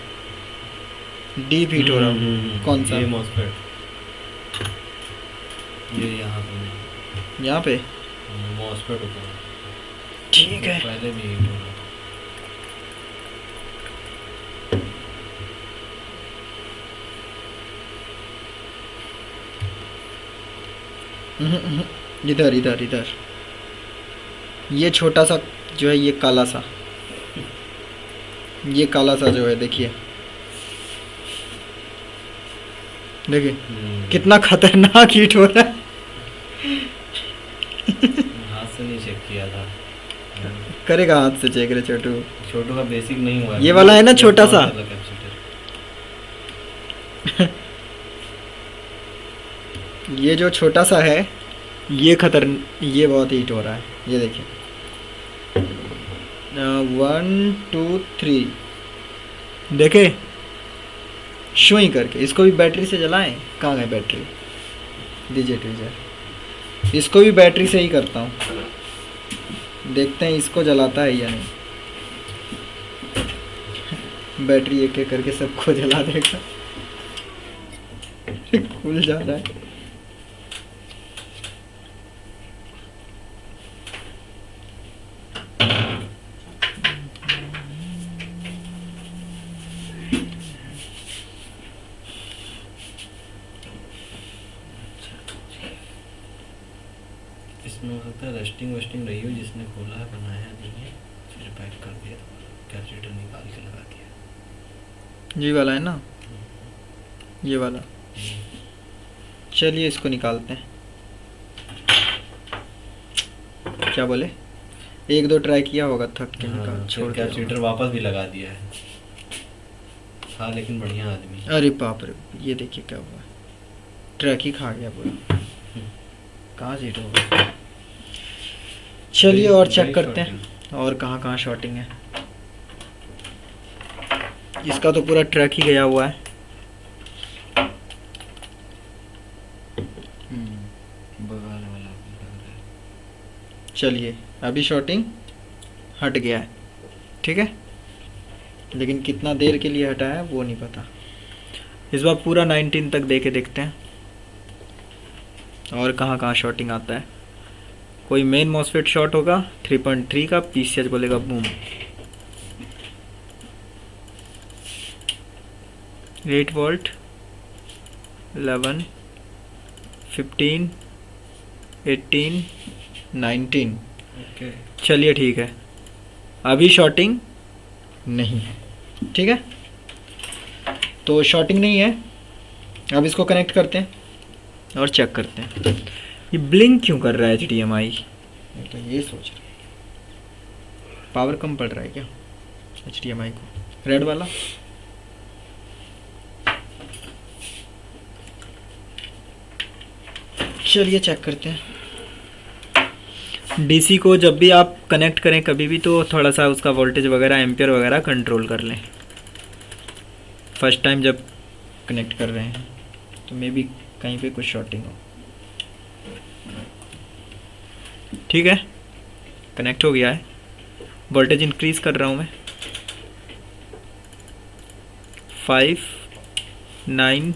S2: डीप हीट हो रहा है। कौन सा?
S4: ये मॉसफेट, ये यहाँ पे मॉसफेट होता है।
S2: ठीक है।
S4: पहले भी हीट हो रहा था।
S2: इधर इधर इधर, ये छोटा सा जो है, ये काला सा, ये काला सा जो है, देखिए देखिए कितना खतरनाक हीट हो रहा है।
S4: हाथ से नहीं चेक किया था।
S2: करेगा हाथ से चेक रे छोटू।
S4: छोटू का बेसिक नहीं हुआ।
S2: ये वाला है ना छोटा सा, ये जो छोटा सा है ये बहुत हीट हो रहा है। ये देखिए 1 2 3 देखे शो ही करके। इसको भी बैटरी से जलाएं, कहाँ गए बैटरी? दीजिए ट्वीजर, इसको भी बैटरी से ही करता हूँ, देखते हैं इसको जलाता है या नहीं। बैटरी एक एक करके सबको जला देगा। खुल जा रहा है।
S4: इसमें हो सकता है रेस्टिंग वेस्टिंग रही हो, जिसने खोला है बनाया नहीं है, फिर पैक कर दिया, कैपेसिटर निकाल के लगा दिया।
S2: ये वाला है ना, ये वाला। चलिए इसको निकालते हैं। क्या बोले? 1-2 ट्राई किया होगा, थक के निकाल छोड़ दिया।
S4: कैपेसिटर वापस भी लगा दिया है। हाँ लेकिन बढ़िया आदमी।
S2: अरे बाप रे, ये देखिए क्या हुआ, ट्रैक ही खा गया पूरा। कहाँ सीट होगा? चलिए और चेक करते हैं और कहाँ कहाँ शॉर्टिंग है। इसका तो पूरा ट्रैक ही गया हुआ है।
S4: बगल वाला लग रहा है।
S2: चलिए अभी शॉर्टिंग हट गया है, ठीक है, लेकिन कितना देर के लिए हटा है वो नहीं पता। इस बार पूरा 19 तक दे के देखते हैं और कहाँ कहाँ शॉर्टिंग आता है। कोई मेन मॉसफेट शॉर्ट होगा 3.3 का, पीसीएच बोलेगा बूम। 8 वोल्ट 11 15 18 19।
S4: ओके
S2: चलिए ठीक है, अभी शॉर्टिंग नहीं है, ठीक है। तो शॉर्टिंग नहीं है, अब इसको कनेक्ट करते हैं और चेक करते हैं। ये ब्लिंक क्यों कर रहा है HDMI? मैं तो ये सोच रहा, पावर कम पड़ रहा है क्या HDMI को? रेड वाला चलिए चेक करते हैं। डीसी को जब भी आप कनेक्ट करें कभी भी, तो थोड़ा सा उसका वोल्टेज वगैरह एम्पियर वगैरह कंट्रोल कर लें। फर्स्ट टाइम जब कनेक्ट कर रहे हैं तो मे बी कहीं पे कुछ शॉर्टिंग हो। ठीक है, कनेक्ट हो गया है। वोल्टेज इंक्रीज़ कर रहा हूँ मैं। 5, 9,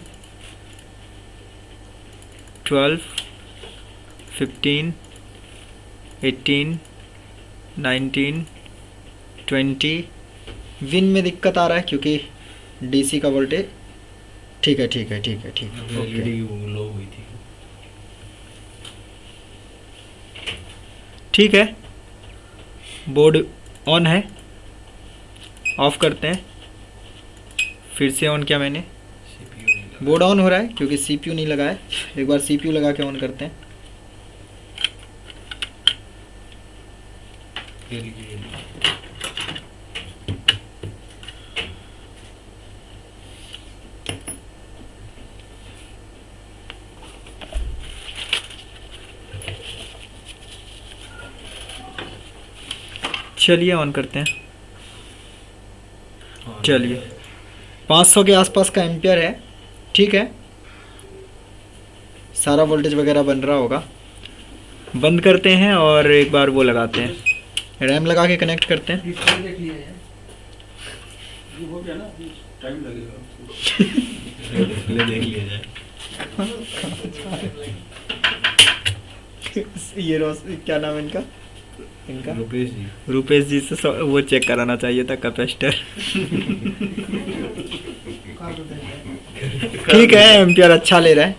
S2: 12, 15, 18, 19, 20। विन में दिक्कत आ रहा है क्योंकि डीसी का वोल्टेज ठीक है ठीक है ठीक है ठीक है। ओके,
S4: एलईडी लो हुई थी।
S2: ठीक है, बोर्ड ऑन है। ऑफ करते हैं। फिर से ऑन किया मैंने।
S4: सीपीयू नहीं लगा।
S2: बोर्ड ऑन हो रहा है क्योंकि सीपीयू नहीं लगा है। एक बार सीपीयू लगा के ऑन करते हैं।
S4: एलईडी
S2: चलिए ऑन करते हैं। चलिए 500 के आसपास का एम्पियर है। ठीक है, सारा वोल्टेज वगैरह बन रहा होगा। बंद करते हैं और एक बार वो लगाते हैं, रैम लगा के कनेक्ट करते हैं।
S1: डिस्प्ले देख लिया है, ये हो गया ना, टाइम लगेगा।
S4: डिस्प्ले देख लिया जाए।
S2: ये क्या नाम है इनका?
S4: रुपेश जी।
S2: रुपेश जी से वो चेक कराना चाहिए था कैपेसिटर। ठीक है, एम्पियर अच्छा ले रहा है।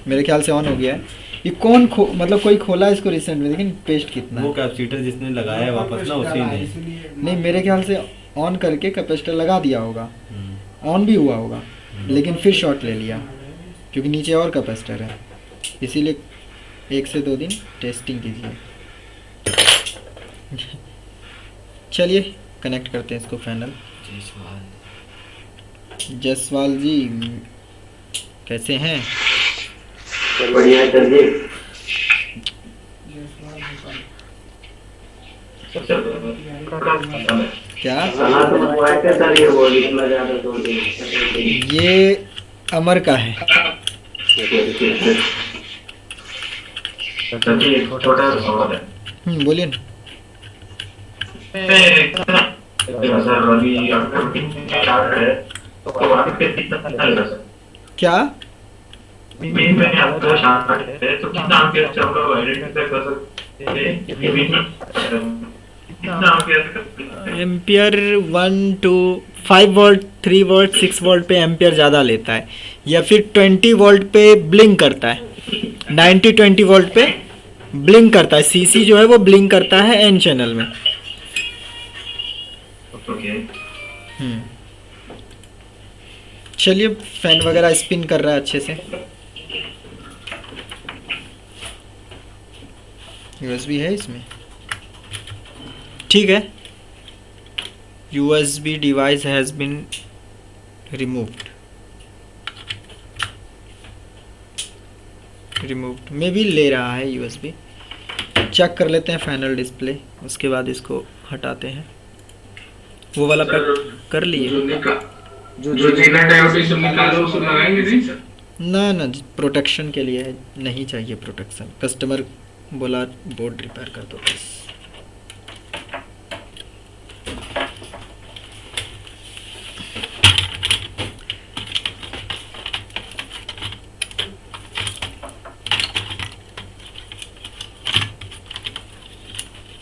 S2: मेरे ख्याल से ऑन हो गया है। ये कौन मतलब कोई खोला है इसको रिसेंट में? लेकिन पेस्ट कितना
S4: वो
S2: है?
S4: कैपेसिटर जिसने लगाया है वापस ना उसी ने।
S2: नहीं, मेरे ख्याल से ऑन करके कैपेसिटर लगा दिया होगा, ऑन भी हुआ होगा, लेकिन फिर शॉर्ट ले लिया क्योंकि नीचे और कैपेसिटर है। इसीलिए 1 से 2 दिन टेस्टिंग कीजिए। चलिए कनेक्ट करते हैं इसको फाइनल। जसवाल जी कैसे हैं?
S3: बढ़िया चलिए।
S2: क्या
S3: सलाह तो मंगवाए थे सर, ये बोल इतना ज्यादा 2 दिन।
S2: ये अमर का है।
S3: चलिए छोटा सा सवाल है।
S2: बोलिए ना।
S3: सर अभी आपका स्टार्ट है तो आगे पे कितना चलेगा सर?
S2: क्या?
S3: बीच में आपका स्टार्ट है तो कितना एम्पियर चलेगा वो आइडेंटिफाई कर सकते हैं? ये बीच में कितना ampere?
S2: Ampere 1 to 5 volt, 3 volt, 6 volt पे एम्पियर ज़्यादा लेता है, या फिर 20 वोल्ट पे ब्लिंक करता है। 90-20 वोल्ट पे ब्लिंक करता है। सीसी जो है वो ब्लिंक करता है एन चैनल में।
S3: ओके।
S2: चलिए फैन वगैरह स्पिन कर रहा है अच्छे से। यूएसबी है इसमें। ठीक है, USB device has been removed में भी ले रहा है यूएसबी। चेक कर लेते हैं फाइनल डिस्प्ले, उसके बाद इसको हटाते हैं। वो वाला पैक कर लिए?
S3: जो जीना डायोड से निकालो उसको लगाएंगे नहीं सर?
S2: ना प्रोटेक्शन के लिए है, नहीं चाहिए प्रोटेक्शन। कस्टमर बोला बोर्ड रिपेयर कर दो बस।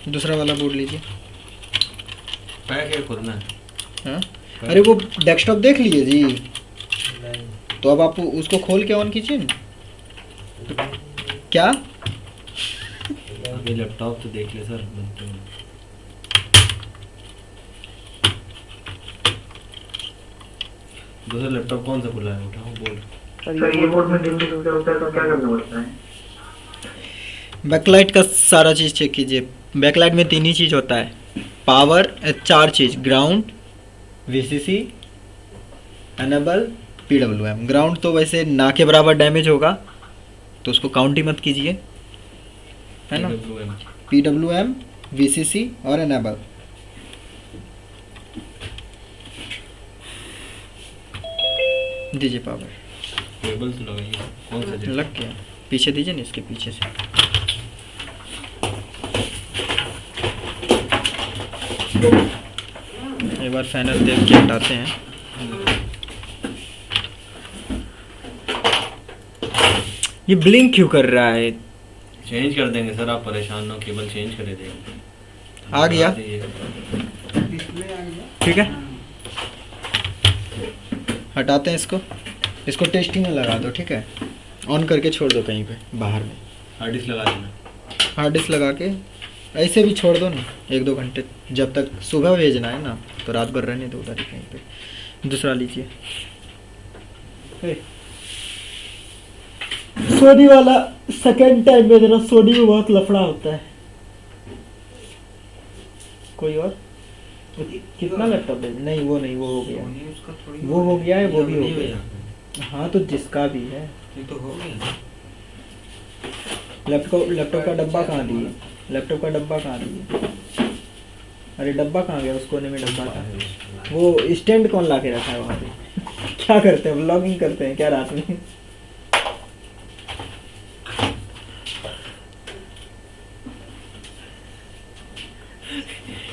S2: दूसरा वाला बोर्ड लीजिए।
S4: पैक है खुलना है।
S2: हाँ, अरे वो डेस्कटॉप देख लिए जी, तो अब आप उसको खोल के ऑन कीजिए ना। क्या?
S4: अभी लैपटॉप तो देख ले सर। दूसरा लैपटॉप कौन सा खुला है? उठाओ बोल।
S3: सर ये बोर्ड में डिस्प्ले होता है तो क्या करना पड़ता है?
S2: बैकलाइट का सारा चीज़ चेक कीजिए। बैकलाइट में 3 ही चीज़ होता है, पावर, 4 चीज़, ground, VCC, enable, PWM. Ground तो वैसे ना के बराबर डैमेज होगा तो उसको काउंट ही मत कीजिए, है ना। PWM, VCC और Enable। दीजिए पावर।
S4: केबल तो लगाइए, कौन सा जगह?
S2: लग गया, पीछे दीजिए ना, इसके पीछे से। एक बार फैनल देख के हटाते हैं। ये ब्लिंक क्यों कर रहा है?
S4: चेंज कर देंगे सर, आप परेशान ना हो, केबल चेंज कर देंगे।
S2: आ गया?
S1: डिस्प्ले आ गया।
S2: ठीक है, हटाते हैं इसको। इसको टेस्टिंग में लगा दो, ठीक है? ऑन करके छोड़ दो कहीं पे बाहर में।
S4: हार्ड डिस्क लगा देना।
S2: हार्ड डिस्क लगा के ऐसे भी छोड़ दो ना 1-2 घंटे, जब तक सुबह भेजना है ना, तो रात भर रहने दो उधर ही कहीं पे। दूसरा लीजिए। सोनी वाला सेकंड टाइम में देना, सोनी में बहुत लफड़ा होता है। कोई और? कितना लैपटॉप है? नहीं वो नहीं, वो हो गया,
S1: उसका थोड़ी
S2: वो हो गया है, वो भी हो
S4: नहीं
S2: गया। हाँ तो जिसका भी है।
S1: ये तो हो गया।
S2: लैपटॉप का डब्बा कहाँ दिए? लैपटॉप का डब्बा कहाँ दिए? अरे डब्बा कहाँ गया? उस कोने में डब्बा था। वो स्टैंड कौन ला के रखा है वहाँ पे? क्या करते हैं, व्लॉगिंग करते हैं क्या रात में?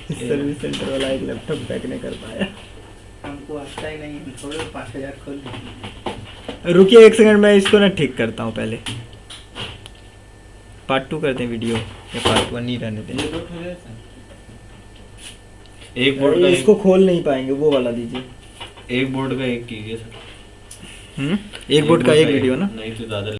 S2: सर्विस सेंटर वाला एक लैपटॉप पैक नहीं कर पाया।
S1: हमको आता ही नहीं, थोड़े 5000 खोल दीजिए।
S2: रुकिए 1 सेकंड, मैं इसको ना ठीक करता हूँ पहले। पार्ट 2 करते हैं वीडियो, या पार्ट 1 नहीं रहने दें?
S1: ये तो हो जाता है।
S4: एक बोर्ड का
S2: इसको खोल नहीं पाएंगे, वो वाला दीजिए।
S4: एक बोर्ड का एक कीजिए सर।
S2: एक बोर्ड का एक वीडियो ना?
S4: नहीं तो ज़्यादा